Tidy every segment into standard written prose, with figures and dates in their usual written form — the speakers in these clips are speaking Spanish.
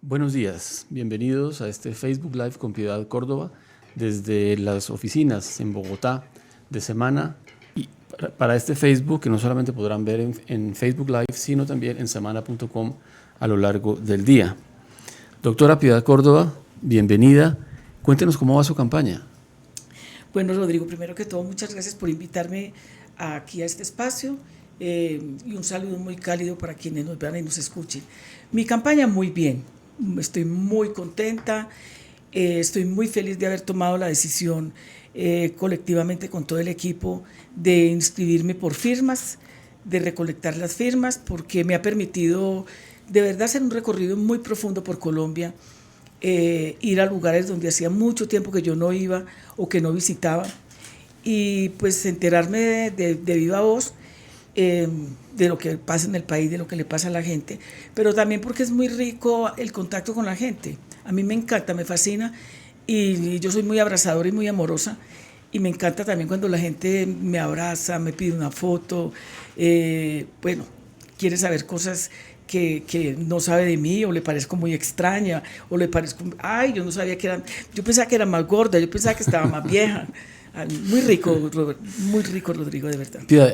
Buenos días, bienvenidos a este Facebook Live con Piedad Córdoba desde las oficinas en Bogotá de Semana, y para este Facebook que no solamente podrán ver en Facebook Live, sino también en semana.com a lo largo del día. Doctora Piedad Córdoba, bienvenida. Cuéntenos cómo va su campaña. Bueno, Rodrigo, primero que todo, muchas gracias por invitarme aquí a este espacio y un saludo muy cálido para quienes nos vean y nos escuchen. Mi campaña muy bien, estoy muy contenta, estoy muy feliz de haber tomado la decisión colectivamente con todo el equipo de inscribirme por firmas, de recolectar las firmas, porque me ha permitido de verdad hacer un recorrido muy profundo por Colombia, ir a lugares donde hacía mucho tiempo que yo no iba o que no visitaba, y pues enterarme de viva voz de lo que pasa en el país, de lo que le pasa a la gente, pero también porque es muy rico el contacto con la gente. A mí me encanta, me fascina, y yo soy muy abrazadora y muy amorosa, y me encanta también cuando la gente me abraza, me pide una foto, bueno, quiere saber cosas que no sabe de mí, o le parezco muy extraña, o le parezco, ay, yo no sabía que era, yo pensaba que era más gorda, yo pensaba que estaba más vieja. Muy rico, Rodrigo, de verdad. Piedad,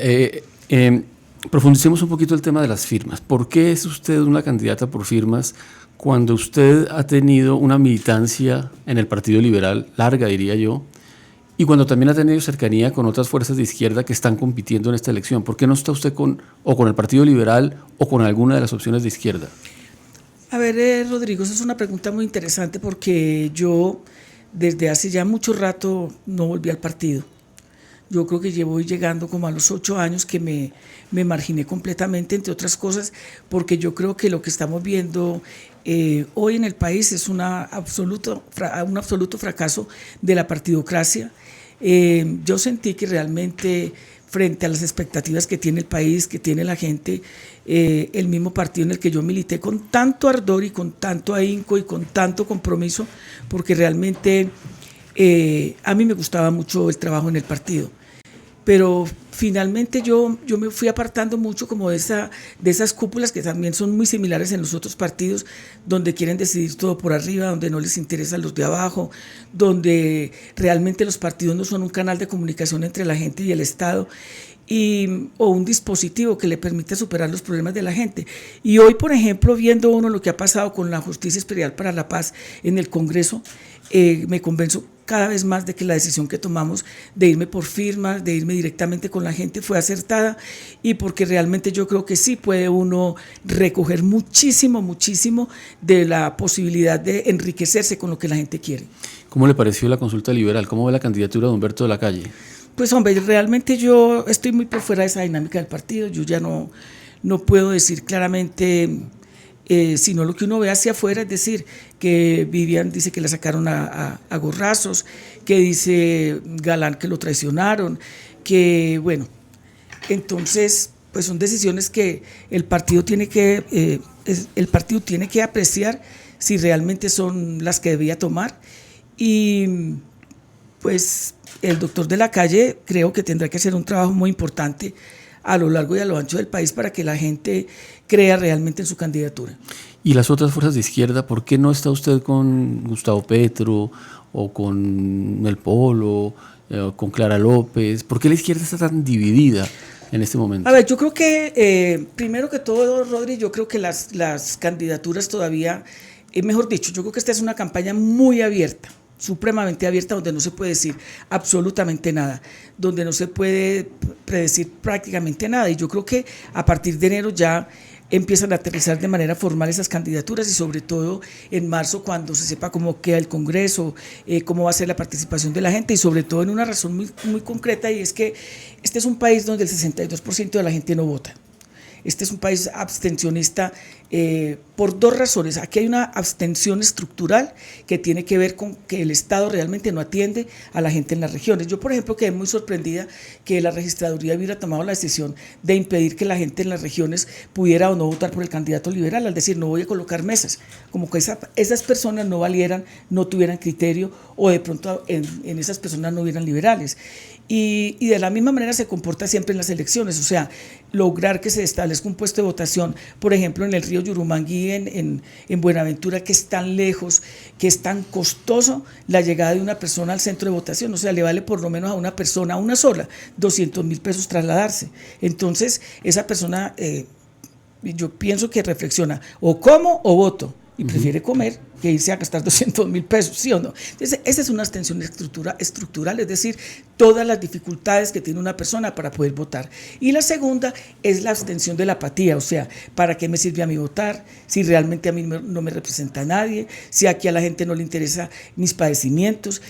profundicemos un poquito el tema de las firmas. ¿Por qué es usted una candidata por firmas cuando usted ha tenido una militancia en el Partido Liberal, larga diría yo, y cuando también ha tenido cercanía con otras fuerzas de izquierda que están compitiendo en esta elección? ¿Por qué no está usted con el Partido Liberal o con alguna de las opciones de izquierda? A ver, Rodrigo, esa es una pregunta muy interesante, porque yo desde hace ya mucho rato no volví al partido. Yo creo que llevo llegando como a los 8 años que me marginé completamente, entre otras cosas, porque yo creo que lo que estamos viendo hoy en el país es un absoluto fracaso de la partidocracia. Yo sentí que realmente, frente a las expectativas que tiene el país, que tiene la gente, el mismo partido en el que yo milité con tanto ardor y con tanto ahínco y con tanto compromiso, porque realmente a mí me gustaba mucho el trabajo en el partido, pero finalmente yo me fui apartando mucho como de esas cúpulas que también son muy similares en los otros partidos, donde quieren decidir todo por arriba, donde no les interesan los de abajo, donde realmente los partidos no son un canal de comunicación entre la gente y el Estado, o un dispositivo que le permita superar los problemas de la gente. Y hoy, por ejemplo, viendo uno lo que ha pasado con la Justicia Especial para la Paz en el Congreso, me convenzo cada vez más de que la decisión que tomamos de irme por firmas, de irme directamente con la gente, fue acertada, y porque realmente yo creo que sí puede uno recoger muchísimo de la posibilidad de enriquecerse con lo que la gente quiere. ¿Cómo le pareció la consulta liberal? ¿Cómo ve la candidatura de Humberto de la Calle? Pues hombre, realmente yo estoy muy por fuera de esa dinámica del partido. Yo ya no puedo decir claramente, sino lo que uno ve hacia afuera, es decir, que Vivian dice que la sacaron a gorrazos, que dice Galán que lo traicionaron, que bueno, entonces pues son decisiones que el partido tiene que apreciar si realmente son las que debía tomar. Y pues el doctor de la Calle creo que tendrá que hacer un trabajo muy importante a lo largo y a lo ancho del país para que la gente crea realmente en su candidatura. ¿Y las otras fuerzas de izquierda? ¿Por qué no está usted con Gustavo Petro o con El Polo, con Clara López? ¿Por qué la izquierda está tan dividida en este momento? A ver, yo creo que primero que todo, Rodri, yo creo que las candidaturas todavía, mejor dicho, yo creo que esta es una campaña muy abierta, supremamente abierta, donde no se puede decir absolutamente nada, donde no se puede predecir prácticamente nada, y yo creo que a partir de enero ya empiezan a aterrizar de manera formal esas candidaturas, y sobre todo en marzo, cuando se sepa cómo queda el Congreso, cómo va a ser la participación de la gente, y sobre todo en una razón muy concreta, y es que este es un país donde el 62% de la gente no vota. Este es un país abstencionista por dos razones. Aquí hay una abstención estructural que tiene que ver con que el Estado realmente no atiende a la gente en las regiones. Yo, por ejemplo, quedé muy sorprendida que la registraduría hubiera tomado la decisión de impedir que la gente en las regiones pudiera o no votar por el candidato liberal, al decir no voy a colocar mesas, como que esas personas no valieran, no tuvieran criterio, o de pronto en esas personas no hubieran liberales. Y de la misma manera se comporta siempre en las elecciones, o sea, lograr que se establezca un puesto de votación, por ejemplo, en el río Yurumangui, en Buenaventura, que es tan lejos, que es tan costoso la llegada de una persona al centro de votación. O sea, le vale por lo menos a una persona, a una sola, 200.000 pesos trasladarse. Entonces, esa persona, yo pienso que reflexiona, o como o voto, y prefiere comer que irse a gastar 200.000 pesos, ¿sí o no? Entonces, esa es una abstención estructural, es decir, todas las dificultades que tiene una persona para poder votar. Y la segunda es la abstención de la apatía, o sea, ¿para qué me sirve a mí votar? Si realmente a mí no me representa a nadie, si aquí a la gente no le interesa mis padecimientos.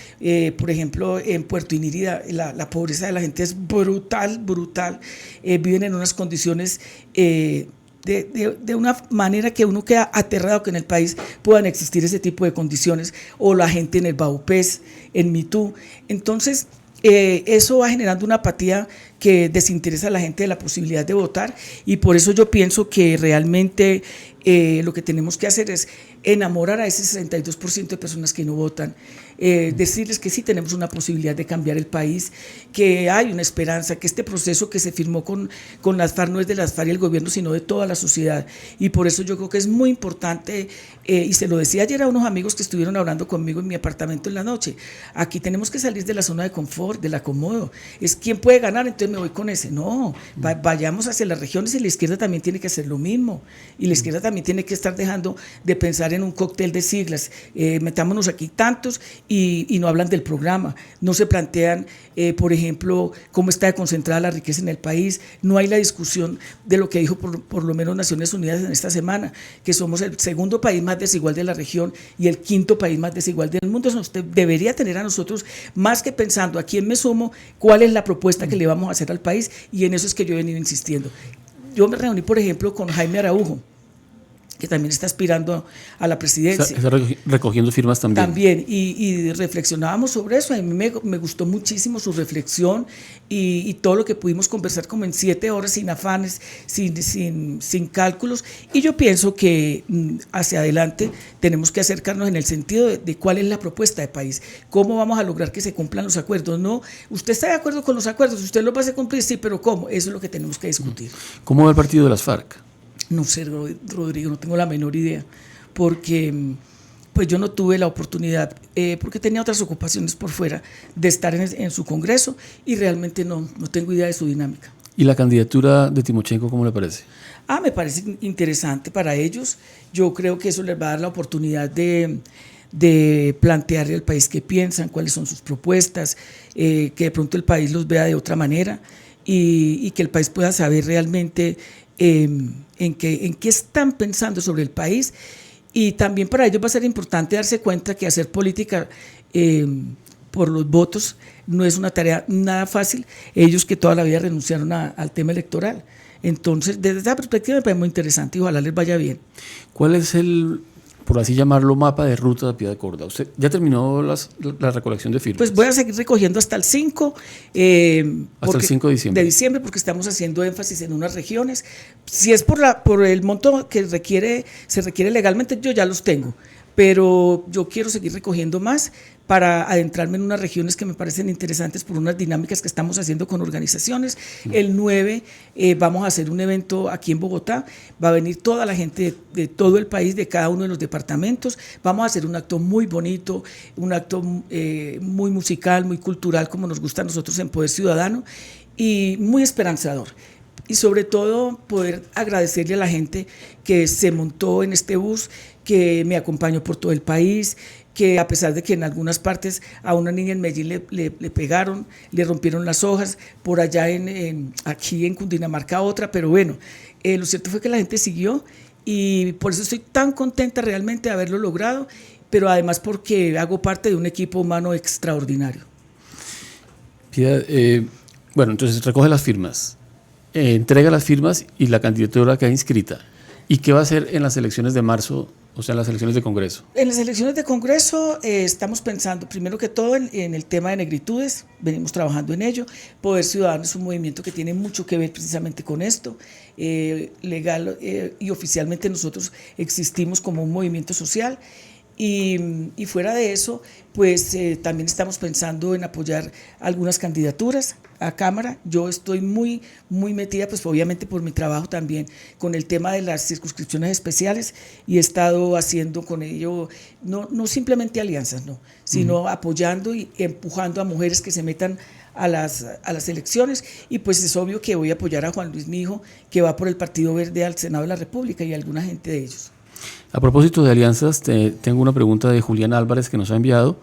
Por ejemplo, en Puerto Inírida, la pobreza de la gente es brutal, viven en unas condiciones de una manera que uno queda aterrado que en el país puedan existir ese tipo de condiciones, o la gente en el Baupés, en Mitú. Entonces, eso va generando una apatía que desinteresa a la gente de la posibilidad de votar, y por eso yo pienso que realmente lo que tenemos que hacer es enamorar a ese 62% de personas que no votan, decirles que sí tenemos una posibilidad de cambiar el país, que hay una esperanza, que este proceso que se firmó con las FARC no es de las FARC y el gobierno, sino de toda la sociedad. Y por eso yo creo que es muy importante, y se lo decía ayer a unos amigos que estuvieron hablando conmigo en mi apartamento en la noche, aquí tenemos que salir de la zona de confort, del acomodo. Es quién puede ganar, entonces me voy con ese. No, vayamos hacia las regiones, y la izquierda también tiene que hacer lo mismo, y la izquierda también tiene que estar dejando de pensar en un cóctel de siglas, metámonos aquí tantos, y no hablan del programa, no se plantean, por ejemplo, cómo está concentrada la riqueza en el país, no hay la discusión de lo que dijo por lo menos Naciones Unidas en esta semana, que somos el segundo país más desigual de la región y el quinto país más desigual del mundo. Eso usted debería tener a nosotros, más que pensando a quién me sumo, cuál es la propuesta que le vamos a hacer al país, y en eso es que yo he venido insistiendo. Yo me reuní, por ejemplo, con Jaime Araujo, que también está aspirando a la presidencia. Está recogiendo firmas también. También, y reflexionábamos sobre eso. A mí me gustó muchísimo su reflexión, y todo lo que pudimos conversar como en 7 horas, sin afanes, sin cálculos. Y yo pienso que hacia adelante tenemos que acercarnos en el sentido de cuál es la propuesta de país, cómo vamos a lograr que se cumplan los acuerdos. No, usted está de acuerdo con los acuerdos, usted los va a hacer cumplir, sí, pero ¿cómo? Eso es lo que tenemos que discutir. ¿Cómo va el partido de las FARC? No sé, Rodrigo, no tengo la menor idea, porque pues yo no tuve la oportunidad, porque tenía otras ocupaciones por fuera, de estar en su congreso, y realmente no tengo idea de su dinámica. ¿Y la candidatura de Timochenko cómo le parece? Me parece interesante para ellos. Yo creo que eso les va a dar la oportunidad de plantearle al país qué piensan, cuáles son sus propuestas, que de pronto el país los vea de otra manera, y que el país pueda saber realmente en qué están pensando sobre el país. Y también para ellos va a ser importante darse cuenta que hacer política por los votos no es una tarea nada fácil, ellos que toda la vida renunciaron al tema electoral. Entonces, desde esa perspectiva me parece muy interesante, y ojalá les vaya bien. ¿Cuál es el, por así llamarlo, mapa de ruta de Piedad Corda? ¿Usted ya terminó la recolección de firmas? Pues voy a seguir recogiendo hasta el 5. Hasta el 5 de diciembre. De diciembre, porque estamos haciendo énfasis en unas regiones. Si es por el monto que se requiere legalmente, yo ya los tengo. Pero yo quiero seguir recogiendo más para adentrarme en unas regiones que me parecen interesantes por unas dinámicas que estamos haciendo con organizaciones. El 9 vamos a hacer un evento aquí en Bogotá, va a venir toda la gente de todo el país, de cada uno de los departamentos. Vamos a hacer un acto muy bonito, un acto muy musical, muy cultural, como nos gusta a nosotros en Poder Ciudadano, y muy esperanzador. Y sobre todo poder agradecerle a la gente que se montó en este bus, que me acompañó por todo el país, que a pesar de que en algunas partes a una niña en Medellín le pegaron, le rompieron las hojas, por allá aquí en Cundinamarca otra, pero bueno, lo cierto fue que la gente siguió, y por eso estoy tan contenta realmente de haberlo logrado, pero además porque hago parte de un equipo humano extraordinario. Piedad, bueno, entonces recoge las firmas, entrega las firmas y la candidatura queda inscrita. ¿Y qué va a hacer en las elecciones de marzo, o sea, en las elecciones de Congreso? En las elecciones de Congreso estamos pensando, primero que todo, en el tema de negritudes, venimos trabajando en ello. Poder Ciudadano es un movimiento que tiene mucho que ver precisamente con esto. Legal y oficialmente nosotros existimos como un movimiento social. Y fuera de eso, pues también estamos pensando en apoyar algunas candidaturas a Cámara. Yo estoy muy metida, pues obviamente por mi trabajo también, con el tema de las circunscripciones especiales, y he estado haciendo con ello, no simplemente alianzas, no, sino apoyando y empujando a mujeres que se metan a las elecciones, y pues es obvio que voy a apoyar a Juan Luis, mi hijo, que va por el Partido Verde al Senado de la República, y alguna gente de ellos. A propósito de alianzas, tengo una pregunta de Julián Álvarez que nos ha enviado.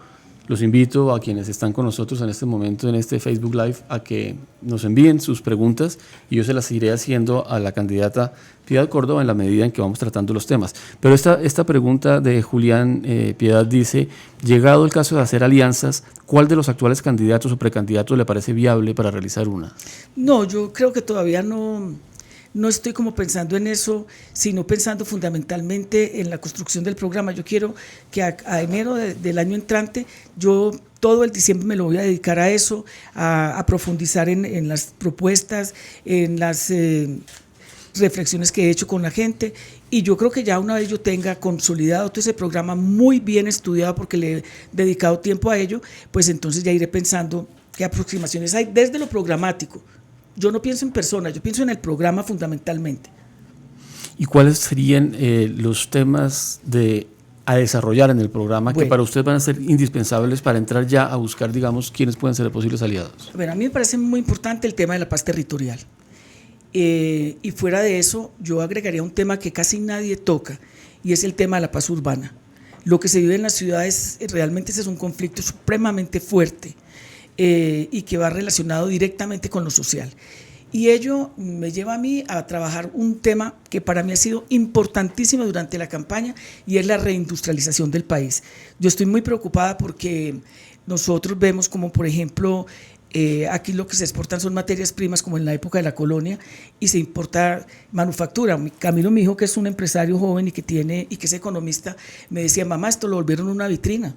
Los invito a quienes están con nosotros en este momento en este Facebook Live a que nos envíen sus preguntas y yo se las iré haciendo a la candidata Piedad Córdoba en la medida en que vamos tratando los temas. Pero esta pregunta de Julián Piedad dice, llegado el caso de hacer alianzas, ¿cuál de los actuales candidatos o precandidatos le parece viable para realizar una? No, yo creo que todavía no estoy como pensando en eso, sino pensando fundamentalmente en la construcción del programa. Yo quiero que a enero del año entrante, yo todo el diciembre me lo voy a dedicar a eso, a profundizar en las propuestas, en las reflexiones que he hecho con la gente, y yo creo que ya una vez yo tenga consolidado todo ese programa muy bien estudiado, porque le he dedicado tiempo a ello, pues entonces ya iré pensando qué aproximaciones hay desde lo programático. Yo no pienso en personas, yo pienso en el programa fundamentalmente. ¿Y cuáles serían los temas a desarrollar en el programa que para usted van a ser indispensables para entrar ya a buscar, digamos, quiénes pueden ser posibles aliados? Bueno, a mí me parece muy importante el tema de la paz territorial. Y fuera de eso, yo agregaría un tema que casi nadie toca, y es el tema de la paz urbana. Lo que se vive en las ciudades, realmente ese es un conflicto supremamente fuerte. Y que va relacionado directamente con lo social. Y ello me lleva a mí a trabajar un tema que para mí ha sido importantísimo durante la campaña, y es la reindustrialización del país. Yo estoy muy preocupada porque nosotros vemos como, por ejemplo, aquí lo que se exportan son materias primas como en la época de la colonia, y se importa manufactura. Camilo, mi hijo, que es un empresario joven y que es economista, me decía, mamá, esto lo volvieron una vitrina.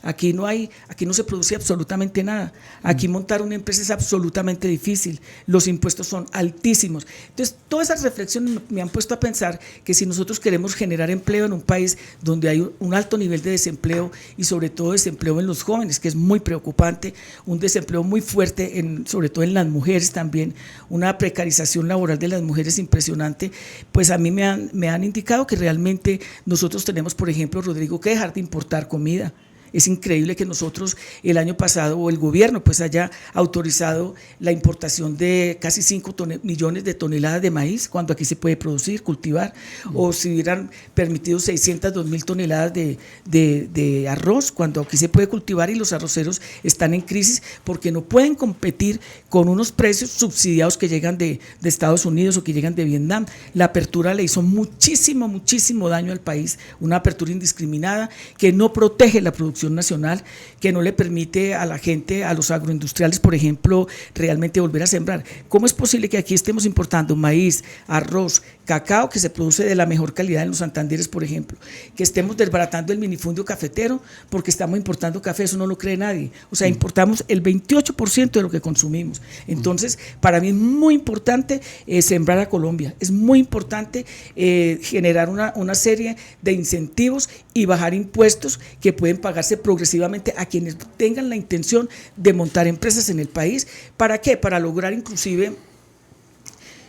Aquí no se produce absolutamente nada. Aquí montar una empresa es absolutamente difícil. Los impuestos son altísimos. Entonces, todas esas reflexiones me han puesto a pensar que si nosotros queremos generar empleo en un país donde hay un alto nivel de desempleo, y sobre todo desempleo en los jóvenes, que es muy preocupante, un desempleo muy fuerte, sobre todo en las mujeres también, una precarización laboral de las mujeres impresionante, pues a mí me han indicado que realmente nosotros tenemos, por ejemplo, Rodrigo, que dejar de importar comida. Es increíble que nosotros el año pasado, o el gobierno, pues haya autorizado la importación de casi 5 millones de toneladas de maíz, cuando aquí se puede producir, cultivar, o si hubieran permitido 602.000 toneladas de arroz, cuando aquí se puede cultivar, y los arroceros están en crisis porque no pueden competir con unos precios subsidiados que llegan de Estados Unidos o que llegan de Vietnam. La apertura le hizo muchísimo daño al país, una apertura indiscriminada que no protege la producción nacional, que no le permite a la gente, a los agroindustriales, por ejemplo, realmente volver a sembrar. ¿Cómo es posible que aquí estemos importando maíz, arroz, cacao, que se produce de la mejor calidad en los Santanderes, por ejemplo? Que estemos desbaratando el minifundio cafetero porque estamos importando café, eso no lo cree nadie. O sea, importamos el 28% de lo que consumimos. Entonces, para mí es muy importante sembrar a Colombia, es muy importante generar una serie de incentivos y bajar impuestos que pueden pagarse progresivamente a quienes tengan la intención de montar empresas en el país. ¿Para qué? Para lograr inclusive,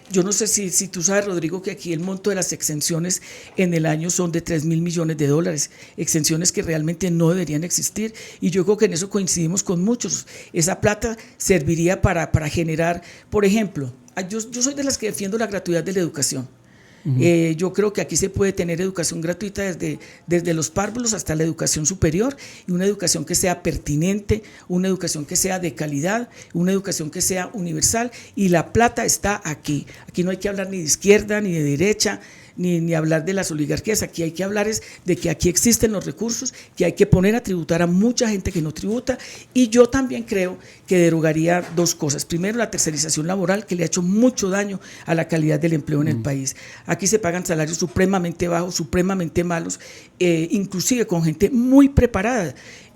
yo no sé si tú sabes, Rodrigo, que aquí el monto de las exenciones en el año son de 3.000 millones de dólares, exenciones que realmente no deberían existir, y yo creo que en eso coincidimos con muchos. Esa plata serviría para generar, por ejemplo, yo soy de las que defiendo la gratuidad de la educación. Yo creo que aquí se puede tener educación gratuita desde los párvulos hasta la educación superior, y una educación que sea pertinente, una educación que sea de calidad, una educación que sea universal, y la plata está aquí. Aquí no hay que hablar ni de izquierda ni de derecha, ni hablar de las oligarquías. Aquí hay que hablar de que aquí existen los recursos, que hay que poner a tributar a mucha gente que no tributa, y yo también creo que derogaría dos cosas. Primero, la tercerización laboral, que le ha hecho mucho daño a la calidad del empleo en el país. Aquí se pagan salarios supremamente bajos, supremamente malos, inclusive con gente muy preparada.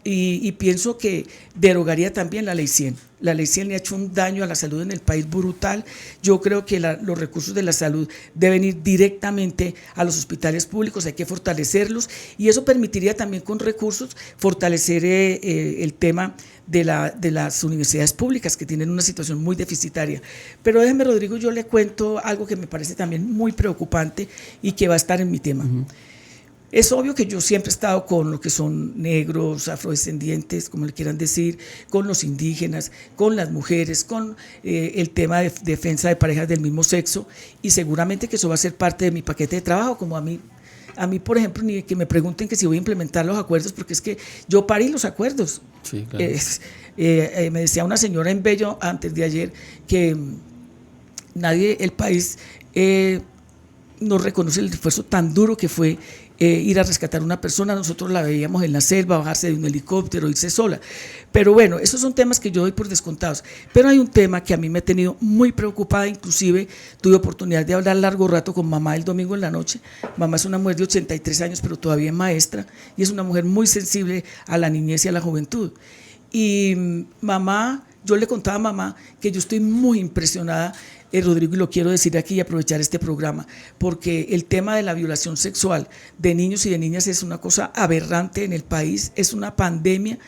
y pienso que derogaría también la Ley 100. La Ley 100 le ha hecho un daño a la salud en el país brutal. Yo creo que los recursos de la salud deben ir directamente a los hospitales públicos, hay que fortalecerlos y eso permitiría también con recursos fortalecer el tema de las universidades públicas que tienen una situación muy deficitaria. Pero déjeme, Rodrigo, yo le cuento algo que me parece también muy preocupante y que va a estar en mi tema. Es obvio que yo siempre he estado con lo que son negros, afrodescendientes, como le quieran decir, con los indígenas, con las mujeres, con el tema de defensa de parejas del mismo sexo y seguramente que eso va a ser parte de mi paquete de trabajo, como a mí, por ejemplo, ni que me pregunten que si voy a implementar los acuerdos, porque es que yo parí los acuerdos. Sí, claro. Me decía una señora en Bello antes de ayer que el país no reconoce el esfuerzo tan duro que fue ir a rescatar a una persona. Nosotros la veíamos en la selva, bajarse de un helicóptero, irse sola. Pero bueno, esos son temas que yo doy por descontados. Pero hay un tema que a mí me ha tenido muy preocupada, inclusive tuve oportunidad de hablar largo rato con mamá el domingo en la noche. Mamá es una mujer de 83 años, pero todavía es maestra y es una mujer muy sensible a la niñez y a la juventud. Y yo le contaba a mamá que yo estoy muy impresionada, Rodrigo, y lo quiero decir aquí y aprovechar este programa, porque el tema de la violación sexual de niños y de niñas es una cosa aberrante en el país, es una pandemia,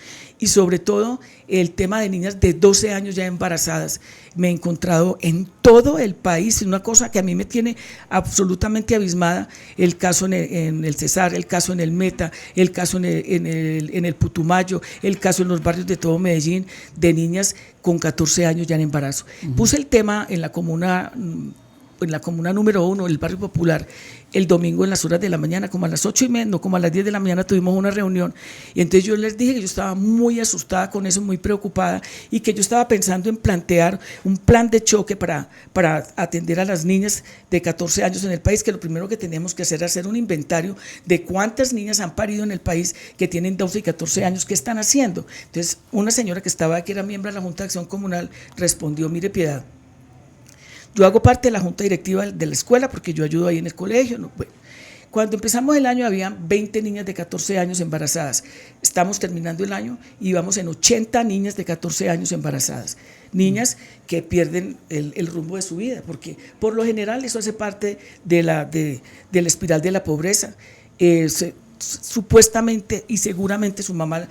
y sobre todo el tema de niñas de 12 años ya embarazadas. Me he encontrado en todo el país, una cosa que a mí me tiene absolutamente abismada, el caso en el Cesar, el caso en el Meta, el caso en el Putumayo, el caso en los barrios de todo Medellín, de niñas con 14 años ya en embarazo. Puse el tema en la comuna número 1, el barrio popular, el domingo en las horas de la mañana, como a las 8:30, no, como a las 10 de la mañana tuvimos una reunión y entonces yo les dije que yo estaba muy asustada con eso, muy preocupada y que yo estaba pensando en plantear un plan de choque para atender a las niñas de 14 años en el país, que lo primero que tenemos que hacer es hacer un inventario de cuántas niñas han parido en el país que tienen 12 y 14 años, ¿qué están haciendo? Entonces una señora que estaba aquí, era miembro de la Junta de Acción Comunal, respondió: mire, Piedad, yo hago parte de la junta directiva de la escuela porque yo ayudo ahí en el colegio. ¿No? Bueno, cuando empezamos el año había 20 niñas de 14 años embarazadas. Estamos terminando el año y vamos en 80 niñas de 14 años embarazadas. Niñas que pierden el rumbo de su vida, porque por lo general eso hace parte de la espiral de la pobreza. Supuestamente y seguramente su mamá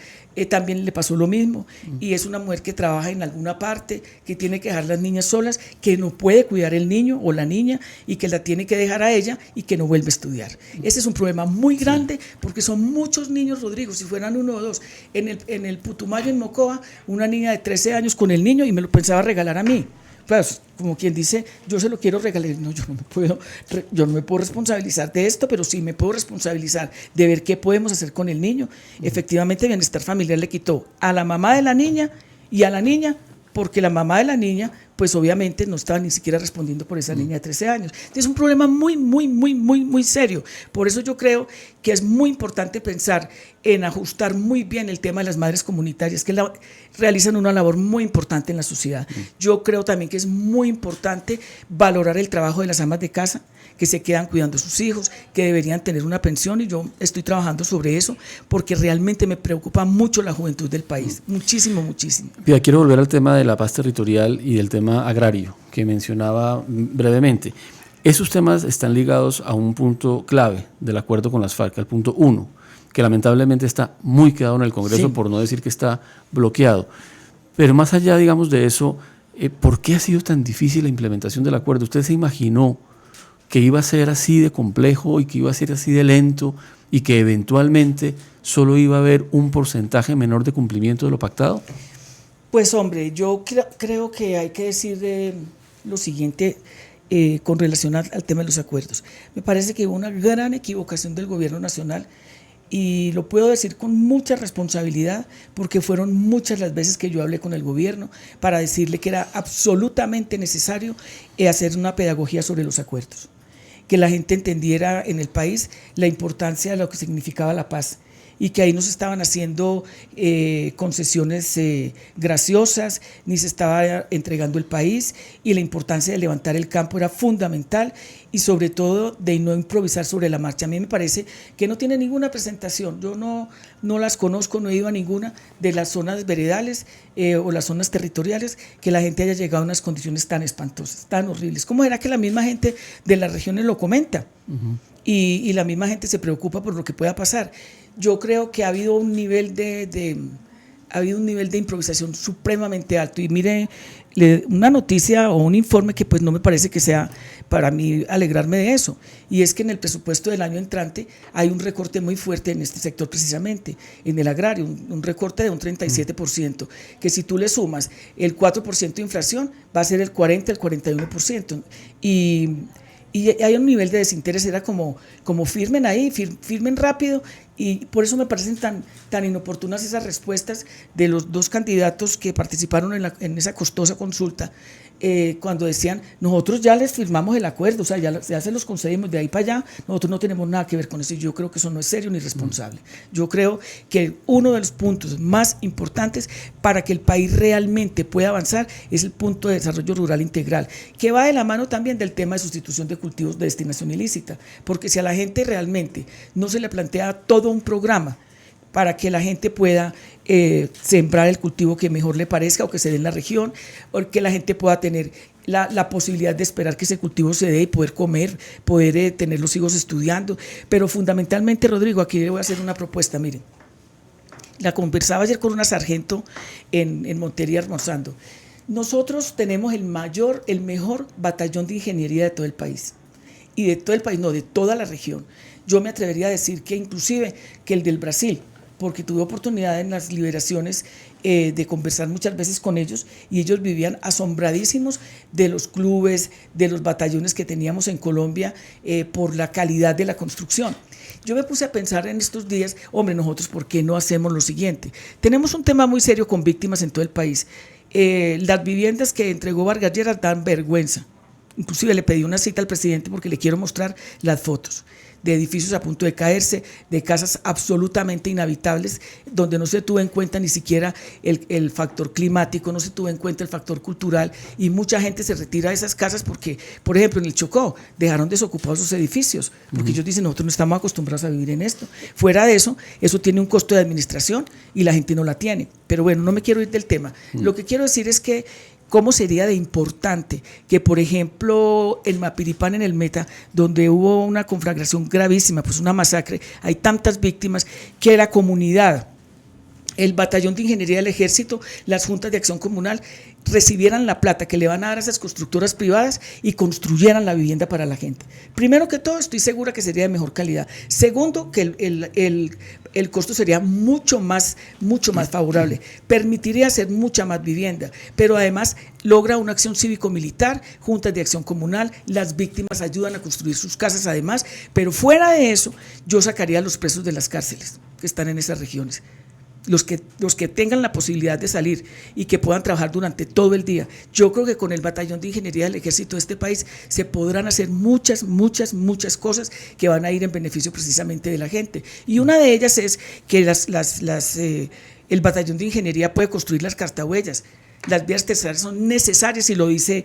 también le pasó lo mismo y es una mujer que trabaja en alguna parte, que tiene que dejar las niñas solas, que no puede cuidar el niño o la niña y que la tiene que dejar a ella y que no vuelve a estudiar. Ese es un problema muy grande porque son muchos niños, Rodrigo, si fueran uno o dos. En el Putumayo, en Mocoa, una niña de 13 años con el niño y me lo pensaba regalar a mí. Pues, como quien dice, yo se lo quiero regalar. No, yo no me puedo responsabilizar de esto, pero sí me puedo responsabilizar de ver qué podemos hacer con el niño. Efectivamente, Bienestar Familiar le quitó a la mamá de la niña y a la niña, porque la mamá de la niña, pues obviamente no estaba ni siquiera respondiendo por esa niña de 13 años. Entonces, es un problema muy, muy, muy, muy, muy serio. Por eso yo creo que es muy importante pensar en ajustar muy bien el tema de las madres comunitarias, que realizan una labor muy importante en la sociedad. Yo creo también que es muy importante valorar el trabajo de las amas de casa, que se quedan cuidando a sus hijos, que deberían tener una pensión, y yo estoy trabajando sobre eso, porque realmente me preocupa mucho la juventud del país, muchísimo, muchísimo. Pia, quiero volver al tema de la paz territorial y del tema agrario, que mencionaba brevemente. Esos temas están ligados a un punto clave del acuerdo con las FARC, al punto 1, que lamentablemente está muy quedado en el Congreso, sí, por no decir que está bloqueado. Pero más allá, digamos, de eso, ¿por qué ha sido tan difícil la implementación del acuerdo? ¿Usted se imaginó que iba a ser así de complejo y que iba a ser así de lento y que eventualmente solo iba a haber un porcentaje menor de cumplimiento de lo pactado? Pues hombre, yo creo que hay que decir lo siguiente con relación al tema de los acuerdos. Me parece que hubo una gran equivocación del gobierno nacional y lo puedo decir con mucha responsabilidad porque fueron muchas las veces que yo hablé con el gobierno para decirle que era absolutamente necesario hacer una pedagogía sobre los acuerdos, que la gente entendiera en el país la importancia de lo que significaba la paz y que ahí no se estaban haciendo concesiones graciosas, ni se estaba entregando el país, y la importancia de levantar el campo era fundamental, y sobre todo de no improvisar sobre la marcha. A mí me parece que no tiene ninguna presentación, yo no las conozco, no he ido a ninguna de las zonas veredales o las zonas territoriales que la gente haya llegado a unas condiciones tan espantosas, tan horribles. ¿Cómo era que la misma gente de las regiones lo comenta? Y la misma gente se preocupa por lo que pueda pasar. Yo creo que ha habido un nivel de improvisación supremamente alto, y mire, una noticia o un informe que pues no me parece que sea para mí alegrarme de eso, y es que en el presupuesto del año entrante hay un recorte muy fuerte en este sector, precisamente en el agrario, un recorte de un 37%, que si tú le sumas el 4% de inflación va a ser el 40, el 41%, y hay un nivel de desinterés, era como firmen ahí, firmen rápido, y por eso me parecen tan inoportunas esas respuestas de los dos candidatos que participaron en esa costosa consulta, cuando decían, nosotros ya les firmamos el acuerdo, o sea, ya se los concedimos, de ahí para allá, nosotros no tenemos nada que ver con eso, y yo creo que eso no es serio ni responsable. Yo creo que uno de los puntos más importantes para que el país realmente pueda avanzar es el punto de desarrollo rural integral, que va de la mano también del tema de sustitución de cultivos de destinación ilícita, porque si a la gente realmente no se le plantea todo un programa para que la gente pueda sembrar el cultivo que mejor le parezca o que se dé en la región, o que la gente pueda tener la posibilidad de esperar que ese cultivo se dé y poder comer, poder tener los hijos estudiando. Pero fundamentalmente, Rodrigo, aquí le voy a hacer una propuesta, miren. La conversaba ayer con una sargento en Montería almorzando. Nosotros tenemos el mejor batallón de ingeniería de todo el país. Y de todo el país, no, de toda la región. Yo me atrevería a decir que inclusive que el del Brasil, porque tuve oportunidad en las liberaciones de conversar muchas veces con ellos, y ellos vivían asombradísimos de los clubes, de los batallones que teníamos en Colombia, por la calidad de la construcción. Yo me puse a pensar en estos días, hombre, nosotros, ¿por qué no hacemos lo siguiente? Tenemos un tema muy serio con víctimas en todo el país. Las viviendas que entregó Vargas Lleras dan vergüenza. Inclusive le pedí una cita al presidente porque le quiero mostrar las fotos de edificios a punto de caerse, de casas absolutamente inhabitables, donde no se tuvo en cuenta ni siquiera el factor climático, no se tuvo en cuenta el factor cultural, y mucha gente se retira de esas casas porque, por ejemplo, en el Chocó dejaron desocupados sus edificios, porque ellos dicen, nosotros no estamos acostumbrados a vivir en esto. Fuera de eso, eso tiene un costo de administración y la gente no la tiene. Pero bueno, no me quiero ir del tema. Lo que quiero decir es que ¿cómo sería de importante que, por ejemplo, el Mapiripán, en el Meta, donde hubo una conflagración gravísima, pues una masacre, hay tantas víctimas, que la comunidad, el batallón de ingeniería del ejército, las juntas de acción comunal recibieran la plata que le van a dar a esas constructoras privadas y construyeran la vivienda para la gente? Primero que todo, estoy segura que sería de mejor calidad. Segundo, que el costo sería mucho más favorable, permitiría hacer mucha más vivienda, pero además logra una acción cívico-militar, juntas de acción comunal, las víctimas ayudan a construir sus casas además, pero fuera de eso, yo sacaría a los presos de las cárceles que están en esas regiones. Los que tengan la posibilidad de salir y que puedan trabajar durante todo el día. Yo creo que con el batallón de ingeniería del ejército de este país se podrán hacer muchas cosas que van a ir en beneficio precisamente de la gente. Y una de ellas es que el batallón de ingeniería puede construir las cartahuellas. Las vías terciarias son necesarias, y lo dice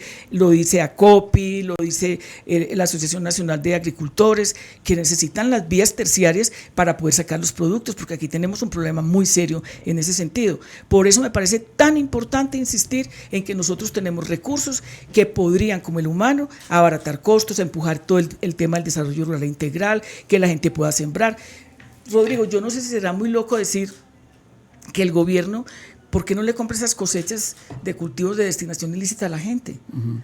ACOPI, lo dice la Asociación Nacional de Agricultores, que necesitan las vías terciarias para poder sacar los productos, porque aquí tenemos un problema muy serio en ese sentido. Por eso me parece tan importante insistir en que nosotros tenemos recursos que podrían, como el humano, abaratar costos, empujar todo el tema del desarrollo rural integral, que la gente pueda sembrar. Rodrigo, yo no sé si será muy loco decir que el gobierno, ¿por qué no le compra esas cosechas de cultivos de destinación ilícita a la gente?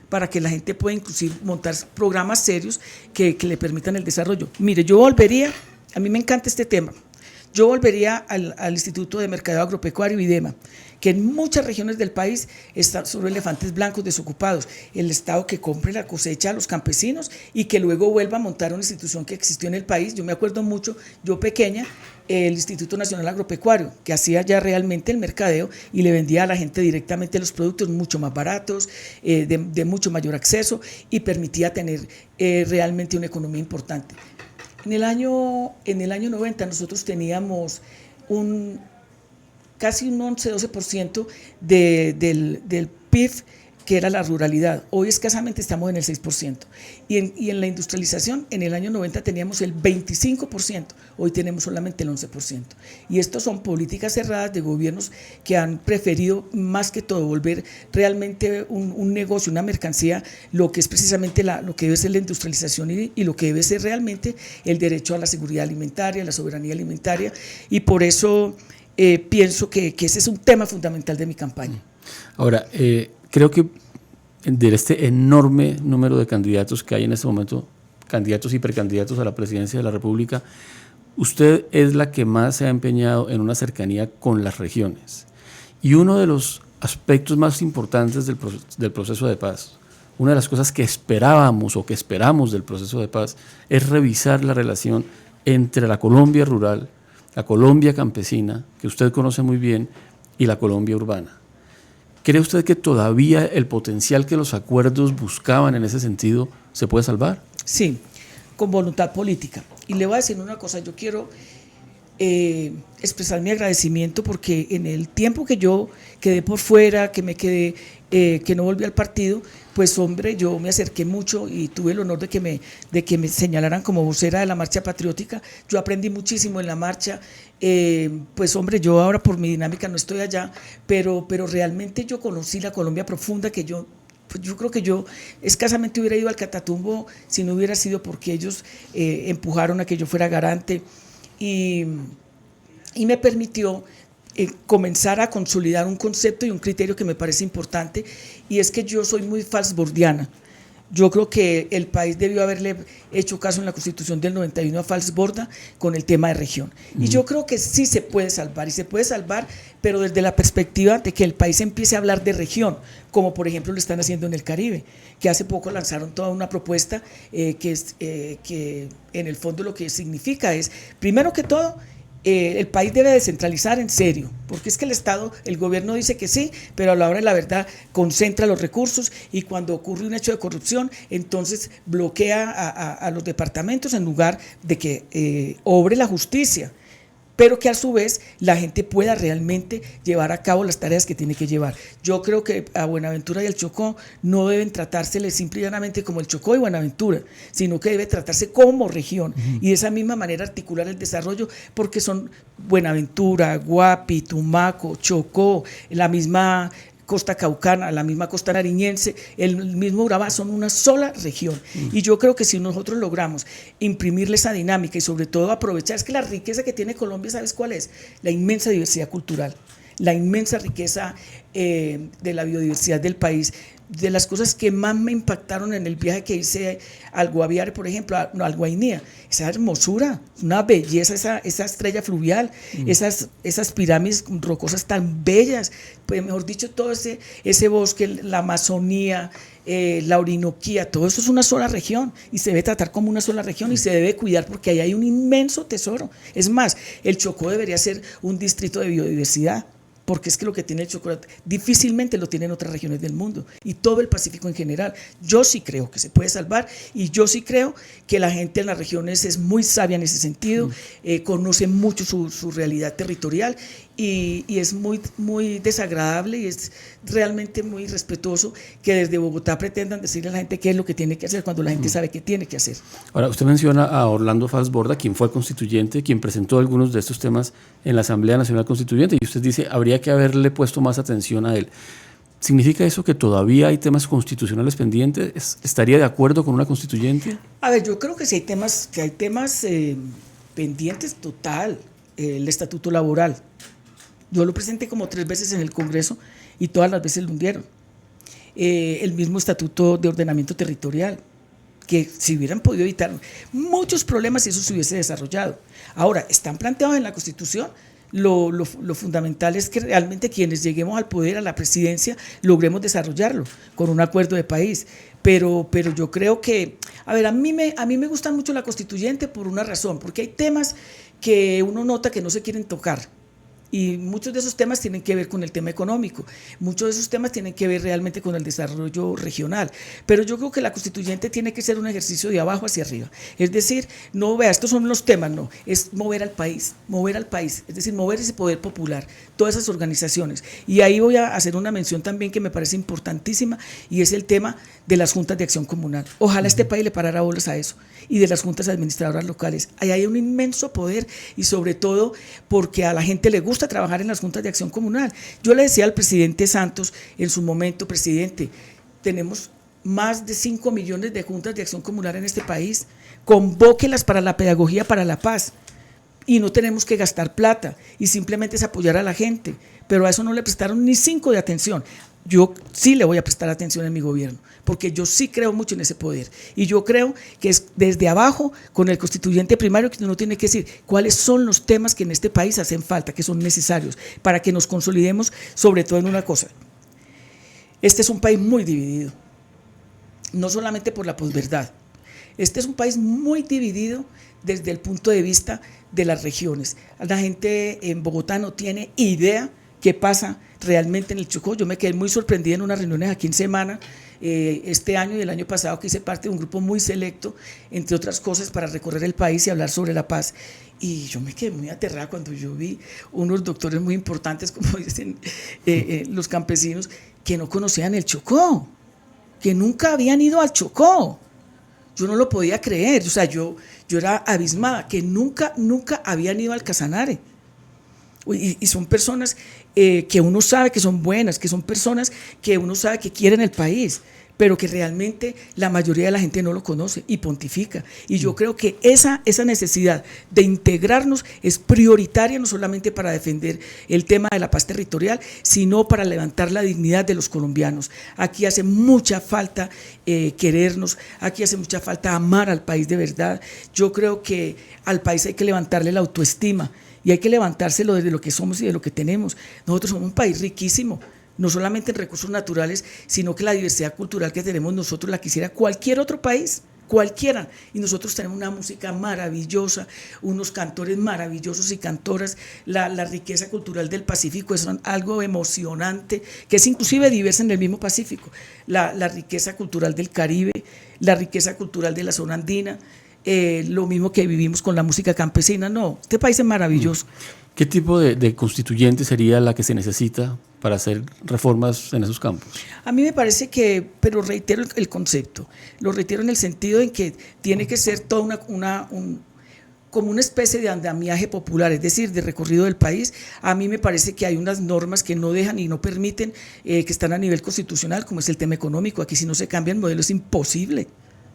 Para que la gente pueda inclusive montar programas serios que le permitan el desarrollo. Mire, yo volvería, a mí me encanta este tema, yo volvería al Instituto de Mercadeo Agropecuario, IDEMA, que en muchas regiones del país están sobre elefantes blancos desocupados. El Estado que compre la cosecha a los campesinos y que luego vuelva a montar una institución que existió en el país. Yo me acuerdo mucho, yo pequeña, el Instituto Nacional Agropecuario, que hacía ya realmente el mercadeo y le vendía a la gente directamente los productos mucho más baratos, de mucho mayor acceso, y permitía tener realmente una economía importante. En el año 90 nosotros teníamos casi un 11-12% del PIB, que era la ruralidad. Hoy escasamente estamos en el 6%. Y en la industrialización, en el año 90 teníamos el 25%, hoy tenemos solamente el 11%. Y estas son políticas cerradas de gobiernos que han preferido, más que todo, volver realmente un negocio, una mercancía, lo que es precisamente lo que debe ser la industrialización y lo que debe ser realmente el derecho a la seguridad alimentaria, la soberanía alimentaria. Y por eso pienso que ese es un tema fundamental de mi campaña. Ahora, creo que de este enorme número de candidatos que hay en este momento, candidatos y precandidatos a la presidencia de la República, usted es la que más se ha empeñado en una cercanía con las regiones. Y uno de los aspectos más importantes del proceso de paz, una de las cosas que esperábamos o que esperamos del proceso de paz, es revisar la relación entre la Colombia rural, la Colombia campesina, que usted conoce muy bien, y la Colombia urbana. ¿Cree usted que todavía el potencial que los acuerdos buscaban en ese sentido se puede salvar? Sí, con voluntad política. Y le voy a decir una cosa, yo quiero expresar mi agradecimiento porque en el tiempo que yo quedé por fuera, que me quedé, que no volví al partido, pues hombre, yo me acerqué mucho y tuve el honor de que me señalaran como vocera de la marcha patriótica. Yo aprendí muchísimo en la marcha, pues hombre, yo ahora por mi dinámica no estoy allá, pero realmente yo conocí la Colombia profunda que pues yo creo que yo escasamente hubiera ido al Catatumbo si no hubiera sido porque ellos empujaron a que yo fuera garante y me permitió comenzar a consolidar un concepto y un criterio que me parece importante, y es que yo soy muy falsbordiana. Yo creo que el país debió haberle hecho caso en la Constitución del 91 a Falsborda con el tema de región. Y yo creo que sí se puede salvar, y se puede salvar, pero desde la perspectiva de que el país empiece a hablar de región, como por ejemplo lo están haciendo en el Caribe, que hace poco lanzaron toda una propuesta que en el fondo lo que significa es, primero que todo, el país debe descentralizar en serio, porque es que el gobierno dice que sí, pero a la hora de la verdad concentra los recursos, y cuando ocurre un hecho de corrupción, entonces bloquea a los departamentos en lugar de que obre la justicia, pero que a su vez la gente pueda realmente llevar a cabo las tareas que tiene que llevar. Yo creo que a Buenaventura y al Chocó no deben tratársele simple y llanamente como el Chocó y Buenaventura, sino que debe tratarse como región, y de esa misma manera articular el desarrollo, porque son Buenaventura, Guapi, Tumaco, Chocó, la misma costa caucana, la misma costa nariñense, el mismo Urabá, son una sola región. Y yo creo que si nosotros logramos imprimirle esa dinámica y sobre todo aprovechar, es que la riqueza que tiene Colombia, ¿sabes cuál es? La inmensa diversidad cultural, la inmensa riqueza de la biodiversidad del país. De las cosas que más me impactaron en el viaje que hice al Guaviare, por ejemplo, al Guainía, esa hermosura, una belleza, esa estrella fluvial, esas pirámides rocosas tan bellas, pues mejor dicho, todo ese bosque, la Amazonía, la Orinoquía, todo eso es una sola región y se debe tratar como una sola región y se debe cuidar porque ahí hay un inmenso tesoro. Es más, el Chocó debería ser un distrito de biodiversidad, porque es que lo que tiene el chocolate difícilmente lo tienen otras regiones del mundo, y todo el Pacífico en general. Yo sí creo que se puede salvar, y yo sí creo que la gente en las regiones es muy sabia en ese sentido, conoce mucho su realidad territorial, y es muy, muy desagradable y es realmente muy irrespetuoso que desde Bogotá pretendan decirle a la gente qué es lo que tiene que hacer cuando la gente sabe qué tiene que hacer. Ahora, usted menciona a Orlando Falsborda, quien fue constituyente, quien presentó algunos de estos temas en la Asamblea Nacional Constituyente, y usted dice, habría que haberle puesto más atención a él. ¿Significa eso que todavía hay temas constitucionales pendientes? ¿Estaría de acuerdo con una constituyente? A ver, yo creo que sí hay temas, pendientes total. El estatuto laboral. Yo lo presenté como 3 veces en el Congreso y todas las veces lo hundieron. El mismo estatuto de ordenamiento territorial, que si hubieran podido evitar muchos problemas si eso se hubiese desarrollado. Ahora, están planteados en la Constitución. Lo fundamental es que realmente quienes lleguemos al poder, a la presidencia, logremos desarrollarlo con un acuerdo de país. Pero yo creo que, a ver, a mí me gusta mucho la constituyente por una razón, porque hay temas que uno nota que no se quieren tocar. Y muchos de esos temas tienen que ver con el tema económico, muchos de esos temas tienen que ver realmente con el desarrollo regional, pero yo creo que la constituyente tiene que ser un ejercicio de abajo hacia arriba, es decir, no vea, estos son los temas, no, es mover al país, es decir, mover ese poder popular, todas esas organizaciones, y ahí voy a hacer una mención también que me parece importantísima, y es el tema de las juntas de acción comunal. Ojalá este país le parara bolas a eso, y de las juntas administradoras locales, ahí hay un inmenso poder, y sobre todo porque a la gente le gusta trabajar en las juntas de acción comunal. Yo le decía al presidente Santos en su momento: presidente, tenemos más de 5 millones de juntas de acción comunal en este país, convóquelas para la pedagogía para la paz, y no tenemos que gastar plata, y simplemente es apoyar a la gente, pero a eso no le prestaron ni 5 de atención. Yo sí le voy a prestar atención en mi gobierno, porque yo sí creo mucho en ese poder, y yo creo que es desde abajo, con el constituyente primario, que uno tiene que decir cuáles son los temas que en este país hacen falta, que son necesarios, para que nos consolidemos, sobre todo en una cosa. Este es un país muy dividido, no solamente por la posverdad, este es un país muy dividido desde el punto de vista de las regiones. La gente en Bogotá no tiene idea qué pasa realmente en el Chocó. Yo me quedé muy sorprendida en unas reuniones aquí en Semana, este año y el año pasado, que hice parte de un grupo muy selecto, entre otras cosas, para recorrer el país y hablar sobre la paz. Y yo me quedé muy aterrada cuando yo vi unos doctores muy importantes, como dicen los campesinos, que no conocían el Chocó, que nunca habían ido al Chocó. Yo no lo podía creer, o sea, yo era abismada, que nunca habían ido al Casanare. Y son personas que uno sabe que son buenas, que son personas que uno sabe que quieren el país, pero que realmente la mayoría de la gente no lo conoce y pontifica. Y yo creo que esa necesidad de integrarnos es prioritaria, no solamente para defender el tema de la paz territorial, sino para levantar la dignidad de los colombianos. Aquí hace mucha falta querernos, aquí hace mucha falta amar al país de verdad. Yo creo que al país hay que levantarle la autoestima, y hay que levantárselo desde lo que somos y de lo que tenemos. Nosotros somos un país riquísimo, no solamente en recursos naturales, sino que la diversidad cultural que tenemos nosotros la quisiera cualquier otro país, cualquiera, y nosotros tenemos una música maravillosa, unos cantores maravillosos y cantoras, la riqueza cultural del Pacífico es algo emocionante, que es inclusive diversa en el mismo Pacífico, la riqueza cultural del Caribe, la riqueza cultural de la zona andina, lo mismo que vivimos con la música campesina. No, este país es maravilloso. ¿Qué tipo de constituyente sería la que se necesita para hacer reformas en esos campos? A mí me parece que, pero reitero el concepto, lo reitero en el sentido en que tiene que ser toda como una especie de andamiaje popular, es decir, de recorrido del país. A mí me parece que hay unas normas que no dejan y no permiten, que están a nivel constitucional, como es el tema económico. Aquí si no se cambia el modelo es imposible.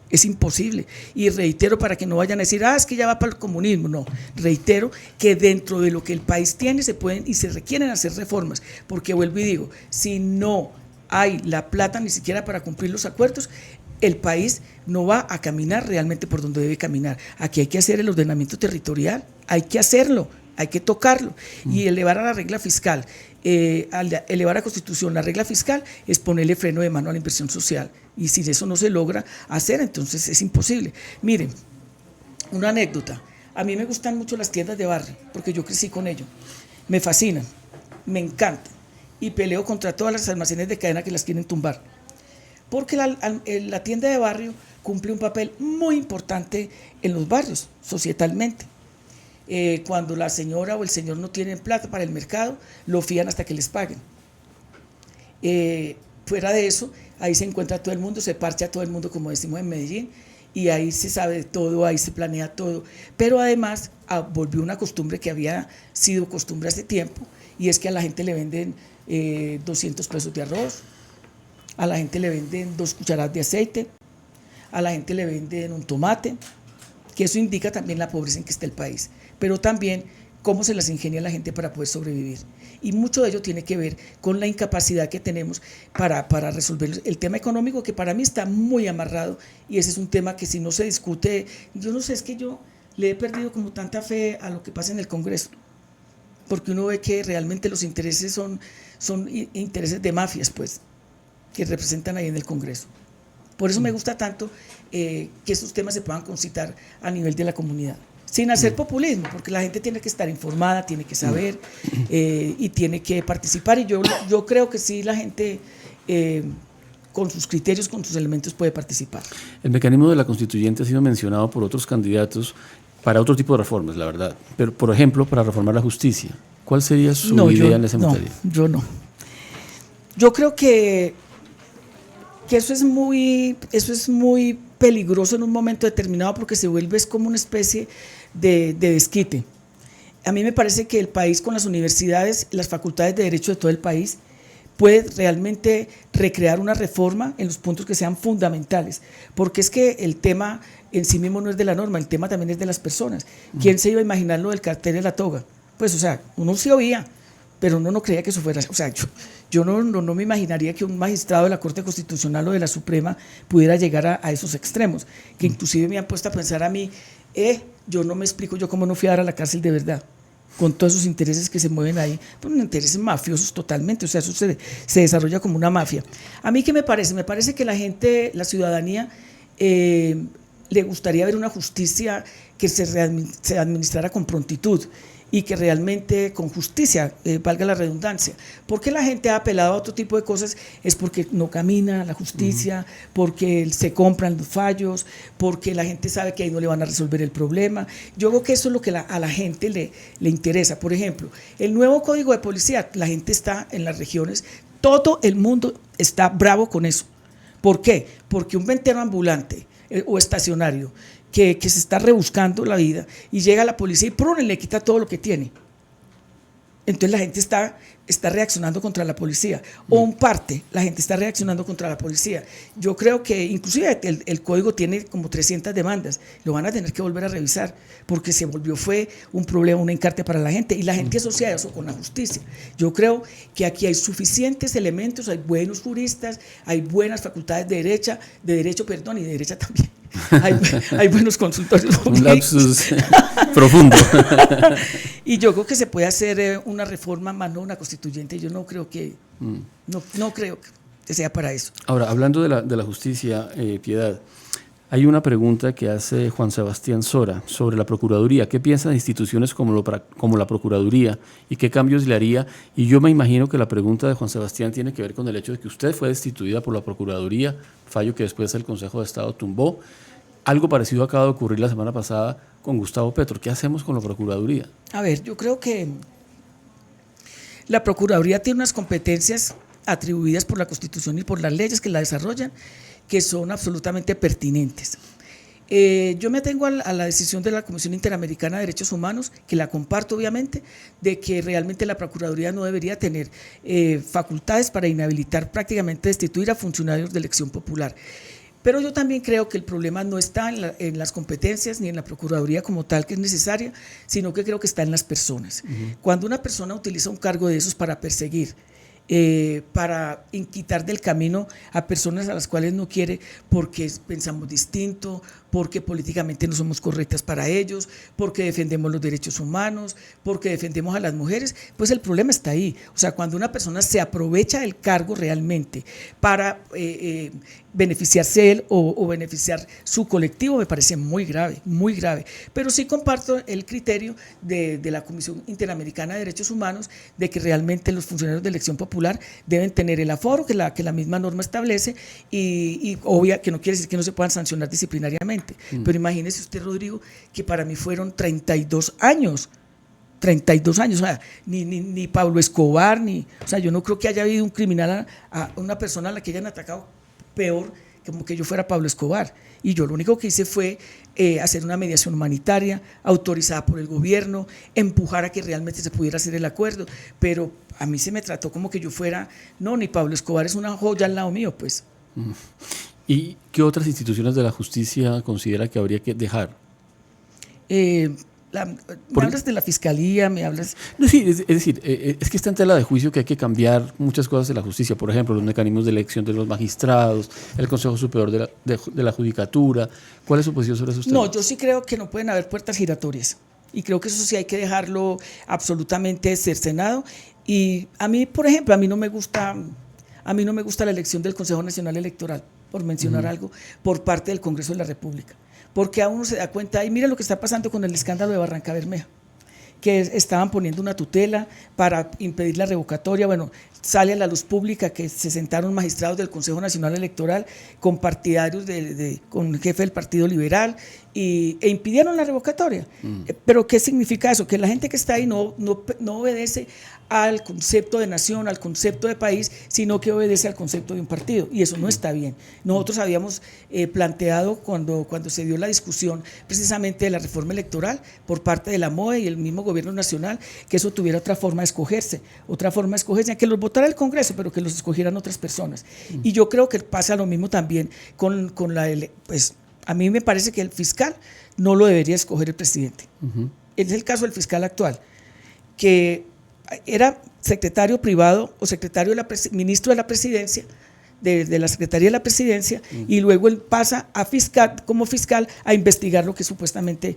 Es imposible, y reitero para que no vayan a decir, es que ya va para el comunismo. No, reitero que dentro de lo que el país tiene se pueden y se requieren hacer reformas, porque vuelvo y digo, si no hay la plata ni siquiera para cumplir los acuerdos, el país no va a caminar realmente por donde debe caminar. Aquí hay que hacer el ordenamiento territorial, hay que hacerlo, hay que tocarlo y elevar a la regla fiscal. Al elevar a Constitución la regla fiscal es ponerle freno de mano a la inversión social, y si eso no se logra hacer, entonces es imposible. Miren, una anécdota: a mí me gustan mucho las tiendas de barrio porque yo crecí con ello, me fascinan, me encantan, y peleo contra todas las almacenes de cadena que las quieren tumbar, porque la tienda de barrio cumple un papel muy importante en los barrios, societalmente. Cuando la señora o el señor no tienen plata para el mercado, lo fían hasta que les paguen. Fuera de eso, ahí se encuentra todo el mundo, se parcha todo el mundo, como decimos en Medellín, y ahí se sabe de todo, ahí se planea todo. Pero además volvió una costumbre que había sido costumbre hace tiempo, y es que a la gente le venden 200 pesos de arroz, a la gente le venden 2 cucharadas de aceite, a la gente le venden un tomate, que eso indica también la pobreza en que está el país, pero también cómo se las ingenia la gente para poder sobrevivir. Y mucho de ello tiene que ver con la incapacidad que tenemos para resolver el tema económico, que para mí está muy amarrado, y ese es un tema que si no se discute, yo no sé, es que yo le he perdido como tanta fe a lo que pasa en el Congreso, porque uno ve que realmente los intereses son intereses de mafias, pues, que representan ahí en el Congreso. Por eso me gusta tanto que esos temas se puedan concitar a nivel de la comunidad. sin hacer populismo, porque la gente tiene que estar informada, tiene que saber y tiene que participar. Y yo creo que sí, la gente con sus criterios, con sus elementos puede participar. El mecanismo de la constituyente ha sido mencionado por otros candidatos para otro tipo de reformas, la verdad. Pero, por ejemplo, para reformar la justicia. ¿Cuál sería su idea en esa materia? Yo no. Yo creo que eso es muy peligroso en un momento determinado porque se vuelve como una especie de desquite. A mí me parece que el país, con las universidades, las facultades de derecho de todo el país, puede realmente recrear una reforma en los puntos que sean fundamentales, porque es que el tema en sí mismo no es de la norma, el tema también es de las personas. ¿Quién se iba a imaginar lo del cartel de la toga? Pues, o sea, uno sí oía, pero uno no creía que eso fuera, o sea, yo no me imaginaría que un magistrado de la Corte Constitucional o de la Suprema pudiera llegar a esos extremos, que inclusive me han puesto a pensar a mí, yo no me explico yo cómo no fui a dar a la cárcel de verdad, con todos esos intereses que se mueven ahí, pues intereses mafiosos totalmente, o sea, eso se desarrolla como una mafia. A mí, ¿qué me parece? Me parece que la gente, la ciudadanía, le gustaría ver una justicia que se administrara con prontitud y que realmente con justicia, valga la redundancia. ¿Por qué la gente ha apelado a otro tipo de cosas? Es porque no camina la justicia, porque se compran los fallos, porque la gente sabe que ahí no le van a resolver el problema. Yo creo que eso es lo que a la gente le interesa. Por ejemplo, el nuevo código de policía, la gente está en las regiones, todo el mundo está bravo con eso. ¿Por qué? Porque un ventero ambulante o estacionario que se está rebuscando la vida y llega la policía y ¡prum!, le quita todo lo que tiene. Entonces la gente está reaccionando contra la policía, o en parte la gente está reaccionando contra la policía. Yo creo que inclusive el código tiene como 300 demandas, lo van a tener que volver a revisar, porque fue un problema, un encarte para la gente, y la gente asocia eso con la justicia. Yo creo que aquí hay suficientes elementos, hay buenos juristas, hay buenas facultades de derecho y de derecha también. Hay buenos consultorios. Un lapsus profundo. Y yo creo que se puede hacer una reforma, más no una constituyente. Yo no creo que no creo que sea para eso. Ahora, hablando de la justicia, Piedad, hay una pregunta que hace Juan Sebastián Sora sobre la Procuraduría. ¿Qué piensa de instituciones como la Procuraduría y qué cambios le haría? Y yo me imagino que la pregunta de Juan Sebastián tiene que ver con el hecho de que usted fue destituida por la Procuraduría, fallo que después el Consejo de Estado tumbó. Algo parecido acaba de ocurrir la semana pasada con Gustavo Petro. ¿Qué hacemos con la Procuraduría? A ver, yo creo que la Procuraduría tiene unas competencias atribuidas por la Constitución y por las leyes que la desarrollan, que son absolutamente pertinentes. Yo me atengo a la decisión de la Comisión Interamericana de Derechos Humanos, que la comparto obviamente, de que realmente la Procuraduría no debería tener facultades para inhabilitar, prácticamente destituir a funcionarios de elección popular. Pero yo también creo que el problema no está en las competencias ni en la Procuraduría como tal, que es necesaria, sino que creo que está en las personas. Cuando una persona utiliza un cargo de esos para perseguir, para quitar del camino a personas a las cuales no quiere porque pensamos distinto, porque políticamente no somos correctas para ellos, porque defendemos los derechos humanos, porque defendemos a las mujeres, pues el problema está ahí. O sea, cuando una persona se aprovecha del cargo realmente para beneficiarse él o beneficiar su colectivo, me parece muy grave, muy grave. Pero sí comparto el criterio de la Comisión Interamericana de Derechos Humanos de que realmente los funcionarios de elección popular deben tener el aforo que la misma norma establece y obvia, que no quiere decir que no se puedan sancionar disciplinariamente. Pero imagínese usted, Rodrigo, que para mí fueron 32 años, o sea, ni Pablo Escobar, o sea, yo no creo que haya habido un criminal, a una persona a la que hayan atacado peor como que yo fuera Pablo Escobar. Y yo lo único que hice fue hacer una mediación humanitaria autorizada por el gobierno, empujar a que realmente se pudiera hacer el acuerdo, pero a mí se me trató como que yo fuera, no, ni Pablo Escobar es una joya al lado mío, pues. ¿Y qué otras instituciones de la justicia considera que habría que dejar? ¿Me hablas de la fiscalía? ¿Me hablas? No, sí, es decir, es que está en tela de juicio que hay que cambiar muchas cosas de la justicia, por ejemplo, los mecanismos de elección de los magistrados, el Consejo Superior de la Judicatura. ¿Cuál es su posición sobre eso? No, yo sí creo que no pueden haber puertas giratorias y creo que eso sí hay que dejarlo absolutamente cercenado. Y a mí, por ejemplo, a mí no me gusta la elección del Consejo Nacional Electoral, por mencionar algo, por parte del Congreso de la República. porque a uno se da cuenta, y mira lo que está pasando con el escándalo de Barranca Bermeja, que estaban poniendo una tutela para impedir la revocatoria. Bueno, sale a la luz pública que se sentaron magistrados del Consejo Nacional Electoral con partidarios, con el jefe del Partido Liberal e impidieron la revocatoria. ¿Pero qué significa eso? Que la gente que está ahí no obedece al concepto de nación, al concepto de país, sino que obedece al concepto de un partido, y eso no está bien. Nosotros habíamos planteado cuando se dio la discusión precisamente de la reforma electoral por parte de la MOE y el mismo gobierno nacional, que eso tuviera otra forma de escogerse, que los votara el Congreso, pero que los escogieran otras personas. Y yo creo que pasa lo mismo también con pues a mí me parece que el fiscal no lo debería escoger el presidente. Es el caso del fiscal actual, que era secretario privado o ministro de la presidencia, de la Secretaría de la Presidencia, y luego él pasa como fiscal a investigar lo que supuestamente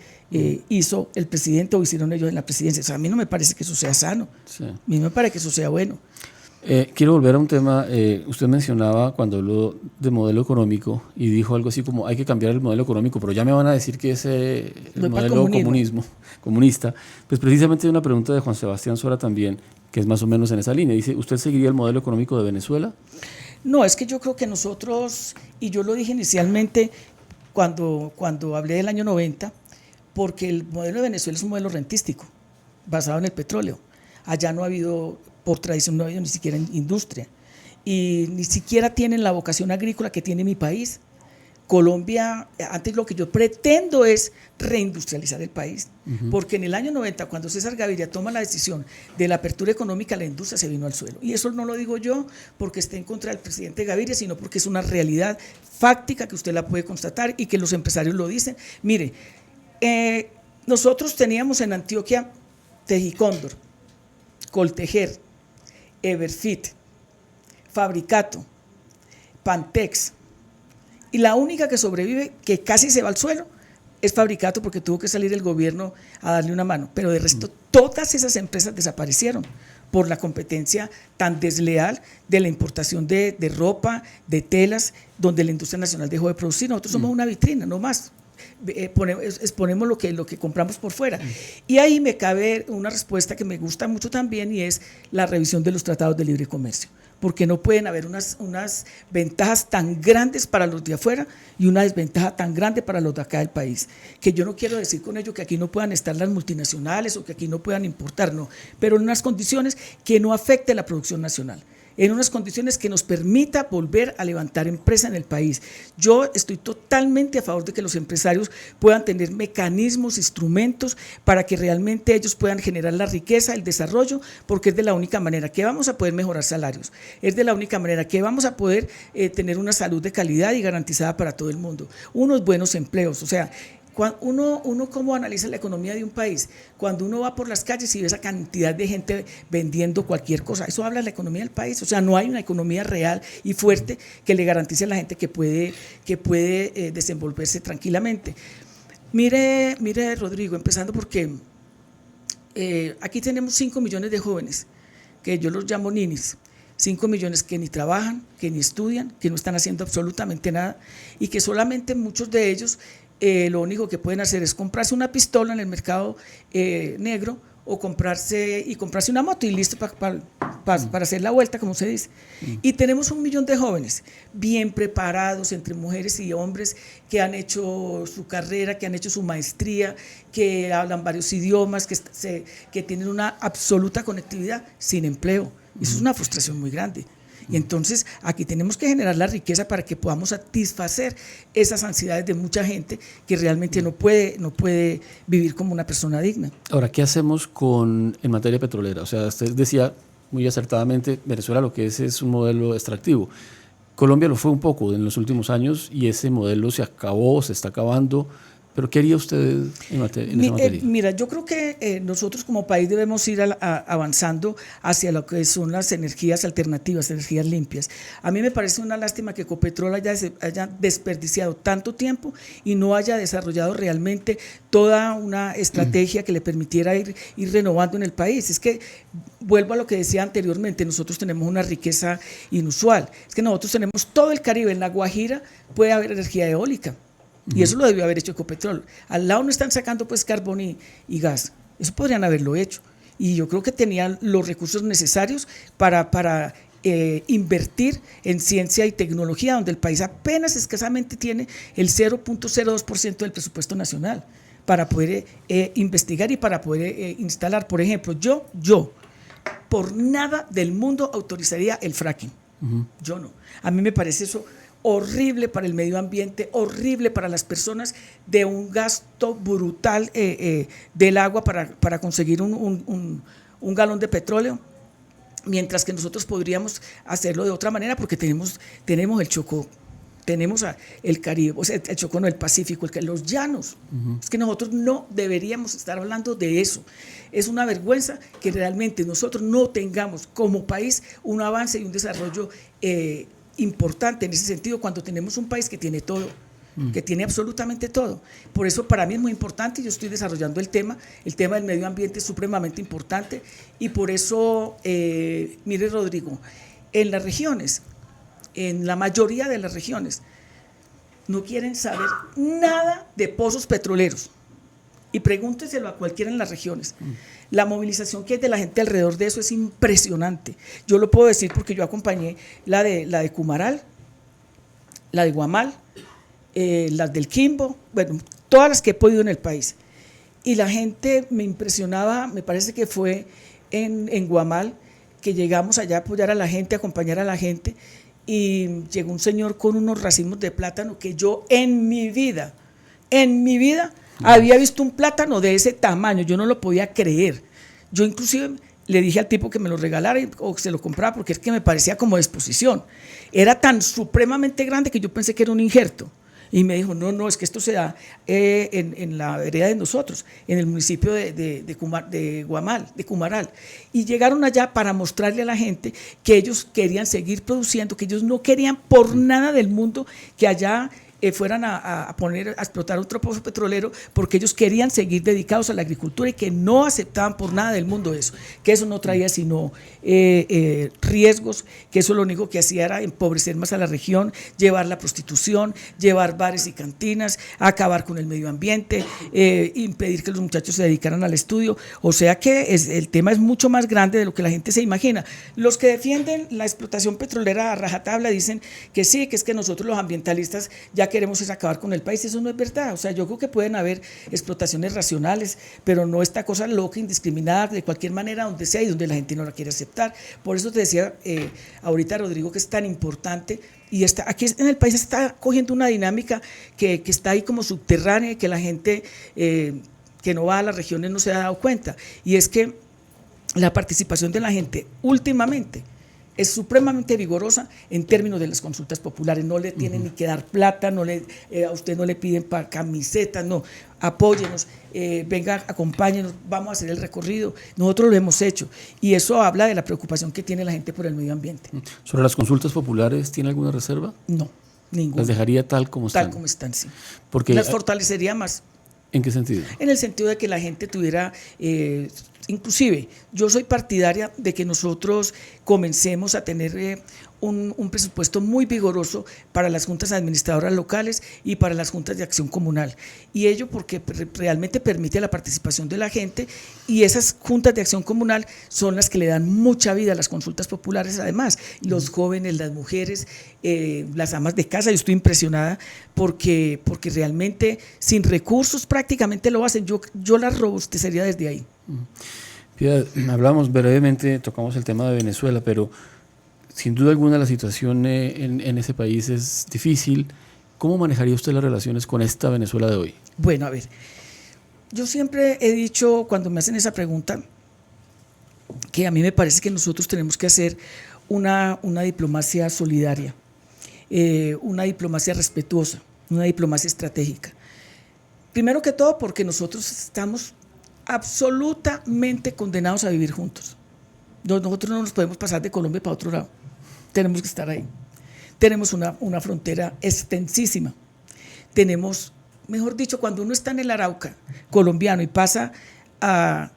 hizo el presidente o hicieron ellos en la presidencia. O sea, a mí no me parece que eso sea sano, sí. A mí me parece que eso sea bueno. Quiero volver a un tema, usted mencionaba cuando habló de modelo económico y dijo algo así como hay que cambiar el modelo económico, pero ya me van a decir que es el modelo comunista. Pues precisamente hay una pregunta de Juan Sebastián Sora también, que es más o menos en esa línea. Dice, ¿usted seguiría el modelo económico de Venezuela? No, es que yo creo que nosotros, y yo lo dije inicialmente cuando hablé del año 90, porque el modelo de Venezuela es un modelo rentístico, basado en el petróleo. Allá no ha habido, por tradición, no ha habido ni siquiera industria, y ni siquiera tienen la vocación agrícola que tiene mi país. Colombia, antes lo que yo pretendo es reindustrializar el país, porque en el año 90, cuando César Gaviria toma la decisión de la apertura económica, la industria se vino al suelo. Y eso no lo digo yo porque esté en contra del presidente Gaviria, sino porque es una realidad fáctica que usted la puede constatar y que los empresarios lo dicen. Mire, nosotros teníamos en Antioquia Tejicóndor, Coltejer, Everfit, Fabricato, Pantex, y la única que sobrevive, que casi se va al suelo, es Fabricato, porque tuvo que salir el gobierno a darle una mano. Pero de resto, todas esas empresas desaparecieron por la competencia tan desleal de la importación de ropa, de telas, donde la industria nacional dejó de producir. Nosotros somos una vitrina, no más. Exponemos lo que compramos por fuera. Y ahí me cabe una respuesta que me gusta mucho también, y es la revisión de los tratados de libre comercio, porque no pueden haber unas ventajas tan grandes para los de afuera y una desventaja tan grande para los de acá del país, que yo no quiero decir con ello que aquí no puedan estar las multinacionales o que aquí no puedan importar, no, pero en unas condiciones que no afecte la producción nacional, en unas condiciones que nos permita volver a levantar empresa en el país. Yo estoy totalmente a favor de que los empresarios puedan tener mecanismos, instrumentos para que realmente ellos puedan generar la riqueza, el desarrollo, porque es de la única manera que vamos a poder mejorar salarios, es de la única manera que vamos a poder tener una salud de calidad y garantizada para todo el mundo, unos buenos empleos. O sea, uno cómo analiza la economía de un país, cuando uno va por las calles y ve esa cantidad de gente vendiendo cualquier cosa, eso habla de la economía del país. O sea, no hay una economía real y fuerte que le garantice a la gente que puede desenvolverse tranquilamente. Mire, Rodrigo, empezando porque aquí tenemos 5 millones de jóvenes, que yo los llamo ninis, 5 millones que ni trabajan, que ni estudian, que no están haciendo absolutamente nada, y que solamente muchos de ellos lo único que pueden hacer es comprarse una pistola en el mercado negro, o comprarse una moto y listo para hacer la vuelta, como se dice. Y tenemos 1 millón de jóvenes bien preparados, entre mujeres y hombres, que han hecho su carrera, que han hecho su maestría, que hablan varios idiomas, que tienen una absoluta conectividad, sin empleo. Eso es una frustración muy grande. Y entonces aquí tenemos que generar la riqueza para que podamos satisfacer esas ansiedades de mucha gente que realmente no puede vivir como una persona digna. Ahora, ¿qué hacemos en materia petrolera? O sea, usted decía muy acertadamente, Venezuela lo que es un modelo extractivo. Colombia lo fue un poco en los últimos años y ese modelo se acabó, se está acabando. ¿Pero qué haría usted en esa materia? Mira, yo creo que nosotros como país debemos ir avanzando hacia lo que son las energías alternativas, energías limpias. A mí me parece una lástima que Ecopetrol haya desperdiciado tanto tiempo y no haya desarrollado realmente toda una estrategia que le permitiera ir renovando en el país. Es que, vuelvo a lo que decía anteriormente, nosotros tenemos una riqueza inusual. Es que nosotros tenemos todo el Caribe, en La Guajira puede haber energía eólica. Y eso lo debió haber hecho Ecopetrol. Al lado no están sacando pues carbón y gas. Eso podrían haberlo hecho. Y yo creo que tenían los recursos necesarios para invertir en ciencia y tecnología, donde el país apenas escasamente tiene el 0.02% del presupuesto nacional para poder investigar y para poder instalar. Por ejemplo, yo por nada del mundo autorizaría el fracking. Yo no. A mí me parece eso horrible para el medio ambiente, horrible para las personas, de un gasto brutal del agua para conseguir un galón de petróleo, mientras que nosotros podríamos hacerlo de otra manera, porque tenemos el Chocó, tenemos el Caribe, o sea, el Chocó, no, el Pacífico, los llanos. Es que nosotros no deberíamos estar hablando de eso. Es una vergüenza que realmente nosotros no tengamos como país un avance y un desarrollo importante en ese sentido, cuando tenemos un país que tiene todo, que tiene absolutamente todo. Por eso para mí es muy importante, yo estoy desarrollando el tema del medio ambiente es supremamente importante, y por eso, mire Rodrigo, en las regiones, en la mayoría de las regiones, no quieren saber nada de pozos petroleros, y pregúnteselo a cualquiera en las regiones. La movilización que hay de la gente alrededor de eso es impresionante. Yo lo puedo decir porque yo acompañé la de Cumaral, la de Guamal, las del Quimbo, bueno, todas las que he podido en el país. Y la gente me impresionaba, me parece que fue en Guamal, que llegamos allá a apoyar a la gente, a acompañar a la gente, y llegó un señor con unos racimos de plátano que yo en mi vida había visto un plátano de ese tamaño. Yo no lo podía creer. Yo inclusive le dije al tipo que me lo regalara o que se lo comprara, porque es que me parecía como de exposición. Era tan supremamente grande que yo pensé que era un injerto. Y me dijo, no, es que esto se da en la vereda de nosotros, en el municipio de Guamal, de Cumaral. Y llegaron allá para mostrarle a la gente que ellos querían seguir produciendo, que ellos no querían por nada del mundo que allá fueran a explotar otro pozo petrolero, porque ellos querían seguir dedicados a la agricultura y que no aceptaban por nada del mundo eso, que eso no traía sino riesgos, que eso lo único que hacía era empobrecer más a la región, llevar la prostitución, llevar bares y cantinas, acabar con el medio ambiente, impedir que los muchachos se dedicaran al estudio. O sea que el tema es mucho más grande de lo que la gente se imagina. Los que defienden la explotación petrolera a rajatabla dicen que sí, que es que nosotros los ambientalistas ya queremos es acabar con el país. Eso no es verdad. O sea, yo creo que pueden haber explotaciones racionales, pero no esta cosa loca, indiscriminada, de cualquier manera, donde sea y donde la gente no la quiere aceptar. Por eso te decía ahorita, Rodrigo, que es tan importante, y aquí en el país está cogiendo una dinámica que está ahí como subterránea, y que la gente que no va a las regiones no se ha dado cuenta, y es que la participación de la gente últimamente es supremamente vigorosa en términos de las consultas populares. No le tienen ni que dar plata, a usted no le piden para camisetas, no, apóyenos, venga, acompáñenos, vamos a hacer el recorrido. Nosotros lo hemos hecho, y eso habla de la preocupación que tiene la gente por el medio ambiente. ¿Sobre las consultas populares tiene alguna reserva? No, ninguna. ¿Las dejaría tal como están? Tal como están, sí. Porque, las fortalecería más. ¿En qué sentido? En el sentido de que la gente tuviera, inclusive yo soy partidaria de que nosotros comencemos a tener un presupuesto muy vigoroso para las juntas administradoras locales y para las juntas de acción comunal, y ello porque realmente permite la participación de la gente, y esas juntas de acción comunal son las que le dan mucha vida a las consultas populares. Además, los jóvenes, las mujeres, las amas de casa, yo estoy impresionada porque realmente sin recursos prácticamente lo hacen. Yo las robustecería desde ahí. Piedad, hablamos brevemente, tocamos el tema de Venezuela, pero sin duda alguna la situación en ese país es difícil. ¿Cómo manejaría usted las relaciones con esta Venezuela de hoy? Bueno, a ver, yo siempre he dicho, cuando me hacen esa pregunta, que a mí me parece que nosotros tenemos que hacer una diplomacia solidaria, una diplomacia respetuosa, una diplomacia estratégica. Primero que todo porque nosotros estamos absolutamente condenados a vivir juntos. Nosotros no nos podemos pasar de Colombia para otro lado. Tenemos que estar ahí. Tenemos una frontera extensísima. Tenemos, mejor dicho, cuando uno está en el Arauca colombiano y pasa al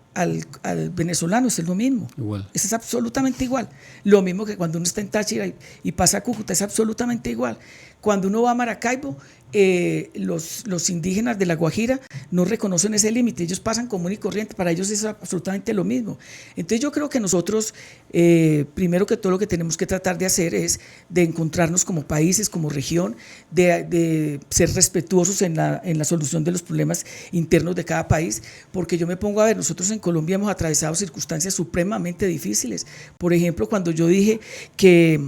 venezolano, es lo mismo. Igual. Es absolutamente igual. Lo mismo que cuando uno está en Táchira y pasa a Cúcuta, es absolutamente igual. Cuando uno va a Maracaibo, los indígenas de La Guajira no reconocen ese límite, ellos pasan común y corriente, para ellos es absolutamente lo mismo. Entonces yo creo que nosotros, primero que todo, lo que tenemos que tratar de hacer es de encontrarnos como países, como región, de ser respetuosos en la solución de los problemas internos de cada país, porque yo me pongo a ver, nosotros en Colombia hemos atravesado circunstancias supremamente difíciles. Por ejemplo, cuando yo dije que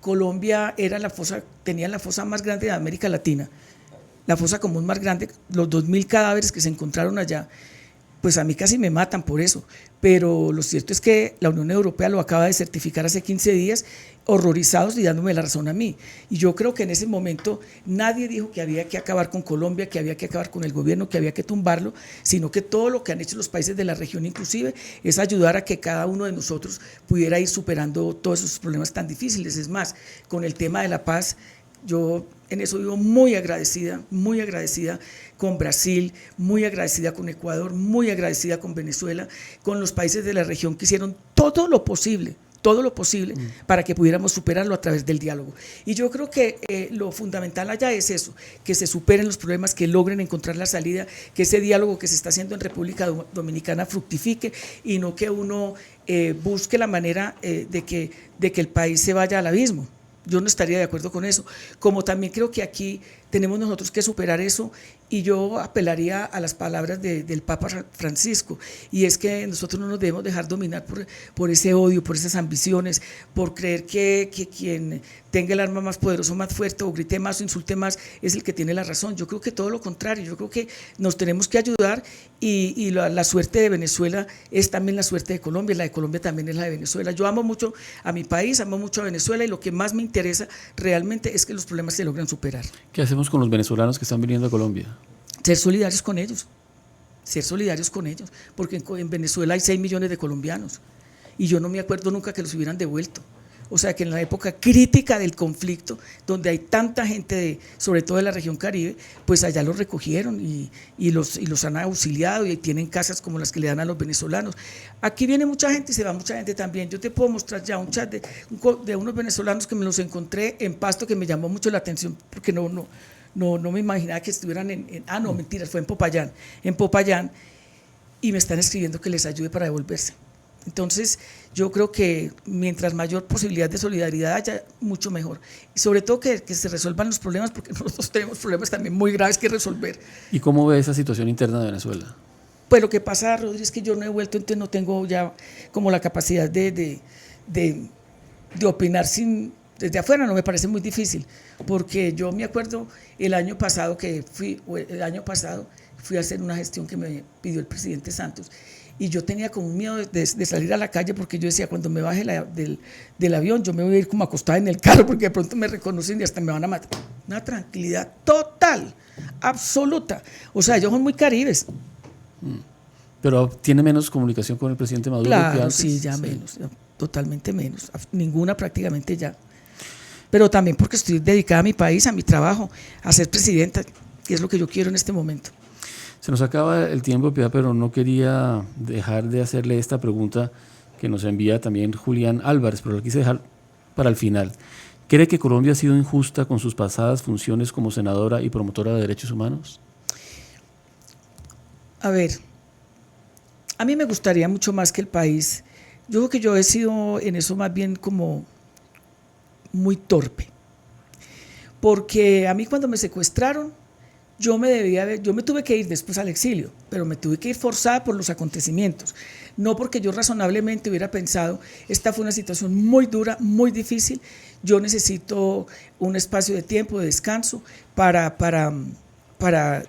Colombia tenía la fosa más grande de América Latina, la fosa común más grande, los 2.000 cadáveres que se encontraron allá, pues a mí casi me matan por eso, pero lo cierto es que la Unión Europea lo acaba de certificar hace 15 días, horrorizados y dándome la razón a mí. Y yo creo que en ese momento nadie dijo que había que acabar con Colombia, que había que acabar con el gobierno, que había que tumbarlo, sino que todo lo que han hecho los países de la región inclusive es ayudar a que cada uno de nosotros pudiera ir superando todos esos problemas tan difíciles. Es más, con el tema de la paz, yo en eso vivo muy agradecida con Brasil, muy agradecida con Ecuador, muy agradecida con Venezuela, con los países de la región que hicieron todo lo posible para que pudiéramos superarlo a través del diálogo. Y yo creo que lo fundamental allá es eso, que se superen los problemas, que logren encontrar la salida, que ese diálogo que se está haciendo en República Dominicana fructifique y no que uno busque la manera de que el país se vaya al abismo. Yo no estaría de acuerdo con eso, como también creo que aquí tenemos nosotros que superar eso, y yo apelaría a las palabras del Papa Francisco, y es que nosotros no nos debemos dejar dominar por ese odio, por esas ambiciones, por creer que quien tenga el arma más poderosa, más fuerte, o grite más o insulte más, es el que tiene la razón. Yo creo que todo lo contrario, yo creo que nos tenemos que ayudar, y la suerte de Venezuela es también la suerte de Colombia, la de Colombia también es la de Venezuela. Yo amo mucho a mi país, amo mucho a Venezuela, y lo que más me interesa realmente es que los problemas se logren superar. ¿Qué hacemos con los venezolanos que están viniendo a Colombia? Ser solidarios con ellos, porque en Venezuela hay 6 millones de colombianos, y yo no me acuerdo nunca que los hubieran devuelto. O sea que en la época crítica del conflicto, donde hay tanta gente, sobre todo de la región Caribe, pues allá los recogieron y los han auxiliado, y tienen casas como las que le dan a los venezolanos. Aquí viene mucha gente y se va mucha gente también. Yo te puedo mostrar ya un chat de unos venezolanos que me los encontré en Pasto, que me llamó mucho la atención, porque no me imaginaba que estuvieran no, mentiras, fue en Popayán, y me están escribiendo que les ayude para devolverse. Entonces, yo creo que mientras mayor posibilidad de solidaridad haya, mucho mejor. Y sobre todo que se resuelvan los problemas, porque nosotros tenemos problemas también muy graves que resolver. ¿Y cómo ve esa situación interna de Venezuela? Pues lo que pasa, Rodríguez, es que yo no he vuelto, entonces no tengo ya como la capacidad de opinar desde afuera. No me parece muy difícil, porque yo me acuerdo el año pasado fui a hacer una gestión que me pidió el presidente Santos, y yo tenía como un miedo de salir a la calle, porque yo decía, cuando me baje del avión, yo me voy a ir como acostada en el carro, porque de pronto me reconocen y hasta me van a matar. Una tranquilidad total, absoluta. O sea, ellos son muy caribes. Pero tiene menos comunicación con el presidente Maduro que Claro, antes. sí, ya menos, totalmente menos, ninguna prácticamente ya. Pero también porque estoy dedicada a mi país, a mi trabajo, a ser presidenta, que es lo que yo quiero en este momento. Se nos acaba el tiempo, Piedad, pero no quería dejar de hacerle esta pregunta que nos envía también Julián Álvarez, pero la quise dejar para el final. ¿Cree que Colombia ha sido injusta con sus pasadas funciones como senadora y promotora de derechos humanos? A ver, a mí me gustaría mucho más que el país. Yo creo que yo he sido en eso más bien como muy torpe, porque a mí cuando me secuestraron, yo me tuve que ir después al exilio, pero me tuve que ir forzada por los acontecimientos, no porque yo razonablemente hubiera pensado, esta fue una situación muy dura, muy difícil, yo necesito un espacio de tiempo, de descanso, para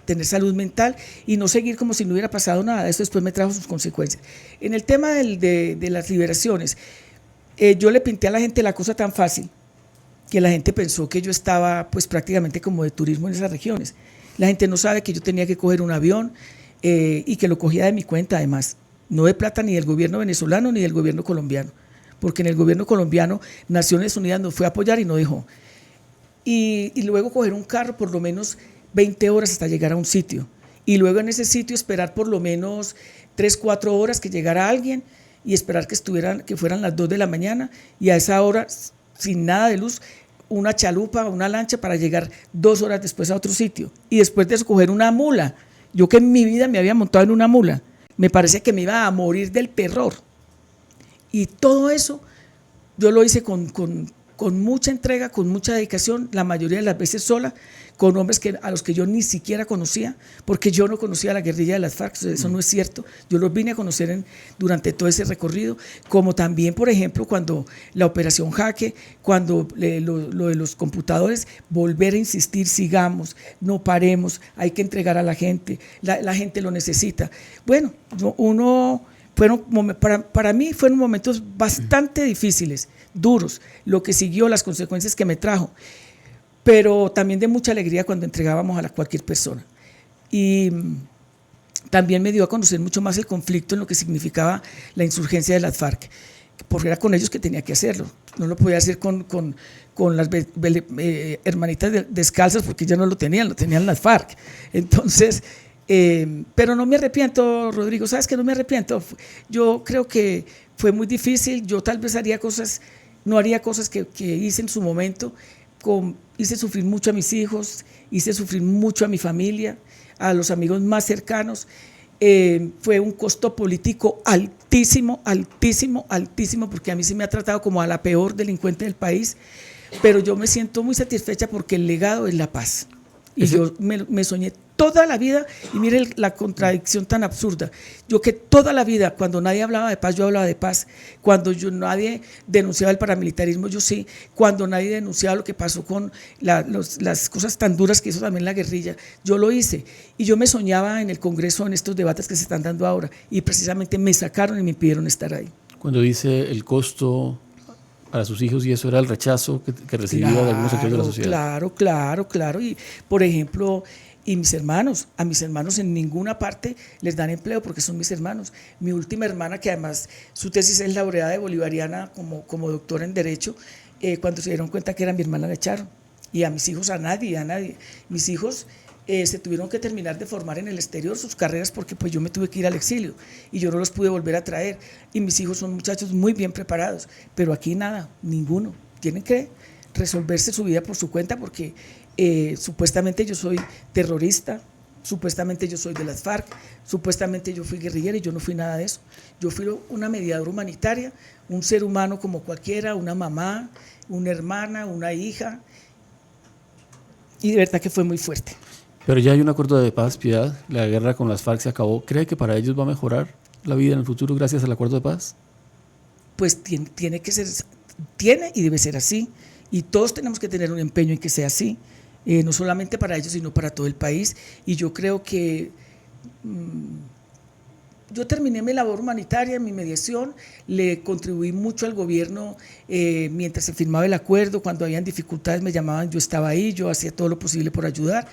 tener salud mental y no seguir como si no hubiera pasado nada. Esto después me trajo sus consecuencias. En el tema de las liberaciones, yo le pinté a la gente la cosa tan fácil que la gente pensó que yo estaba pues prácticamente como de turismo en esas regiones. La gente no sabe que yo tenía que coger un avión y que lo cogía de mi cuenta, además, no de plata ni del gobierno venezolano ni del gobierno colombiano, porque en el gobierno colombiano Naciones Unidas nos fue a apoyar y no dejó. Y luego coger un carro por lo menos 20 horas hasta llegar a un sitio, y luego en ese sitio esperar por lo menos 3, 4 horas que llegara alguien, y esperar que fueran las 2 de la mañana, y a esa hora, sin nada de luz, una chalupa, una lancha para llegar 2 horas después a otro sitio. Y después de eso coger una mula. Yo que en mi vida me había montado en una mula, me parece que me iba a morir del terror. Y todo eso yo lo hice con mucha entrega, con mucha dedicación, la mayoría de las veces sola, con hombres a los que yo ni siquiera conocía, porque yo no conocía la guerrilla de las FARC, eso no es cierto. Yo los vine a conocer durante todo ese recorrido, como también, por ejemplo, cuando la operación Jaque, cuando lo de los computadores, volver a insistir, sigamos, no paremos, hay que entregar a la gente, la gente lo necesita. Bueno, para mí fueron momentos bastante difíciles, duros, lo que siguió, las consecuencias que me trajo, pero también de mucha alegría cuando entregábamos a cualquier persona. Y también me dio a conocer mucho más el conflicto en lo que significaba la insurgencia de las FARC, porque era con ellos que tenía que hacerlo, no lo podía hacer con las hermanitas descalzas, porque ya no lo tenían las FARC. Entonces, pero no me arrepiento, Rodrigo, ¿sabes que no me arrepiento? Yo creo que fue muy difícil, yo tal vez no haría cosas que hice en su momento, hice sufrir mucho a mis hijos, hice sufrir mucho a mi familia, a los amigos más cercanos. Fue un costo político altísimo, altísimo, altísimo, porque a mí sí me ha tratado como a la peor delincuente del país, pero yo me siento muy satisfecha porque el legado es la paz. Y yo me soñé toda la vida, y mire la contradicción tan absurda, yo que toda la vida, cuando nadie hablaba de paz, yo hablaba de paz, cuando nadie denunciaba el paramilitarismo, yo sí, cuando nadie denunciaba lo que pasó con las cosas tan duras que hizo también la guerrilla, yo lo hice, y yo me soñaba en el Congreso, en estos debates que se están dando ahora, y precisamente me sacaron y me impidieron estar ahí. Cuando dice el costo para sus hijos, y eso era el rechazo que recibía de algunos sectores de la sociedad. Claro, y por ejemplo, y a mis hermanos en ninguna parte les dan empleo porque son mis hermanos. Mi última hermana, que además su tesis es laureada de Bolivariana como doctora en Derecho, cuando se dieron cuenta que era mi hermana la echaron. Y a mis hijos, a nadie. Mis hijos se tuvieron que terminar de formar en el exterior sus carreras porque pues yo me tuve que ir al exilio y yo no los pude volver a traer. Y mis hijos son muchachos muy bien preparados, pero aquí nada, ninguno. Tienen que resolverse su vida por su cuenta porque supuestamente yo soy terrorista, supuestamente yo soy de las FARC, supuestamente yo fui guerrillera y yo no fui nada de eso. Yo fui una mediadora humanitaria, un ser humano como cualquiera, una mamá, una hermana, una hija, y de verdad que fue muy fuerte. Pero ya hay un acuerdo de paz, Piedad, la guerra con las FARC se acabó. ¿Cree que para ellos va a mejorar la vida en el futuro gracias al acuerdo de paz? Pues tiene que ser, tiene y debe ser así, y todos tenemos que tener un empeño en que sea así. No solamente para ellos, sino para todo el país. Y yo creo que yo terminé mi labor humanitaria, mi mediación, le contribuí mucho al gobierno mientras se firmaba el acuerdo, cuando habían dificultades me llamaban, yo estaba ahí, yo hacía todo lo posible por ayudar,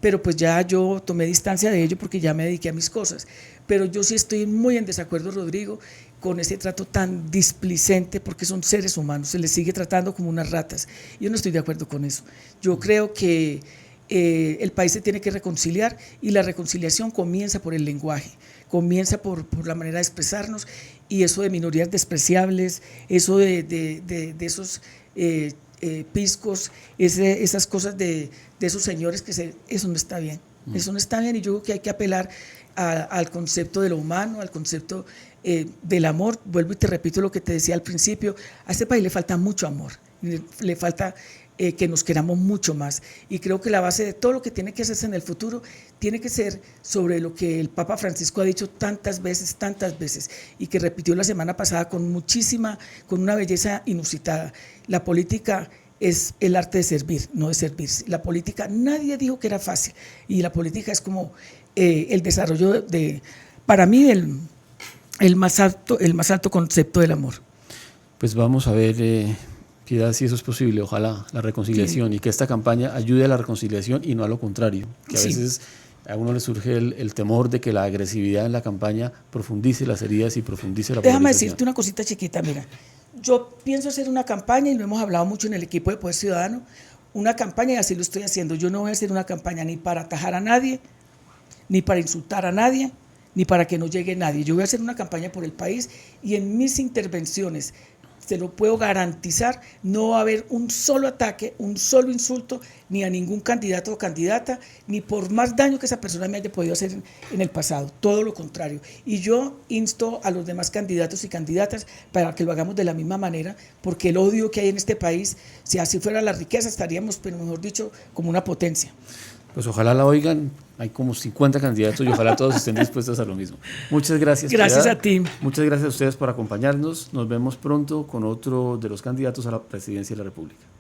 pero pues ya yo tomé distancia de ello porque ya me dediqué a mis cosas. Pero yo sí estoy muy en desacuerdo, Rodrigo, con ese trato tan displicente, porque son seres humanos, se les sigue tratando como unas ratas. Yo no estoy de acuerdo con eso. Yo creo que el país se tiene que reconciliar y la reconciliación comienza por el lenguaje, comienza por la manera de expresarnos, y eso de minorías despreciables, eso de esos piscos, esas cosas de esos señores eso no está bien. Eso no está bien, y yo creo que hay que apelar al concepto de lo humano, al concepto del amor. Vuelvo y te repito lo que te decía al principio, a este país le falta mucho amor, le falta que nos queramos mucho más, y creo que la base de todo lo que tiene que hacerse en el futuro tiene que ser sobre lo que el Papa Francisco ha dicho tantas veces, y que repitió la semana pasada con una belleza inusitada. La política es el arte de servir, no de servirse. La política, nadie dijo que era fácil, y la política es como el desarrollo para mí, el más alto concepto del amor. Pues vamos a ver, Piedad, si eso es posible, ojalá, la reconciliación, sí. Y que esta campaña ayude a la reconciliación y no a lo contrario, que a veces a uno le surge el temor de que la agresividad en la campaña profundice las heridas y profundice la polarización. Déjame decirte una cosita chiquita, mira, yo pienso hacer una campaña, y lo hemos hablado mucho en el equipo de Poder Ciudadano, una campaña, y así lo estoy haciendo. Yo no voy a hacer una campaña ni para atajar a nadie, ni para insultar a nadie, ni para que no llegue nadie. Yo voy a hacer una campaña por el país, y en mis intervenciones se lo puedo garantizar, no va a haber un solo ataque, un solo insulto, ni a ningún candidato o candidata, ni por más daño que esa persona me haya podido hacer en el pasado, todo lo contrario. Y yo insto a los demás candidatos y candidatas para que lo hagamos de la misma manera, porque el odio que hay en este país, si así fuera la riqueza, estaríamos, pero mejor dicho, como una potencia. Pues ojalá la oigan, hay como 50 candidatos y ojalá todos estén dispuestos a lo mismo. Muchas gracias. Gracias Piedad. a ti. Muchas gracias a ustedes por acompañarnos. Nos vemos pronto con otro de los candidatos a la presidencia de la República.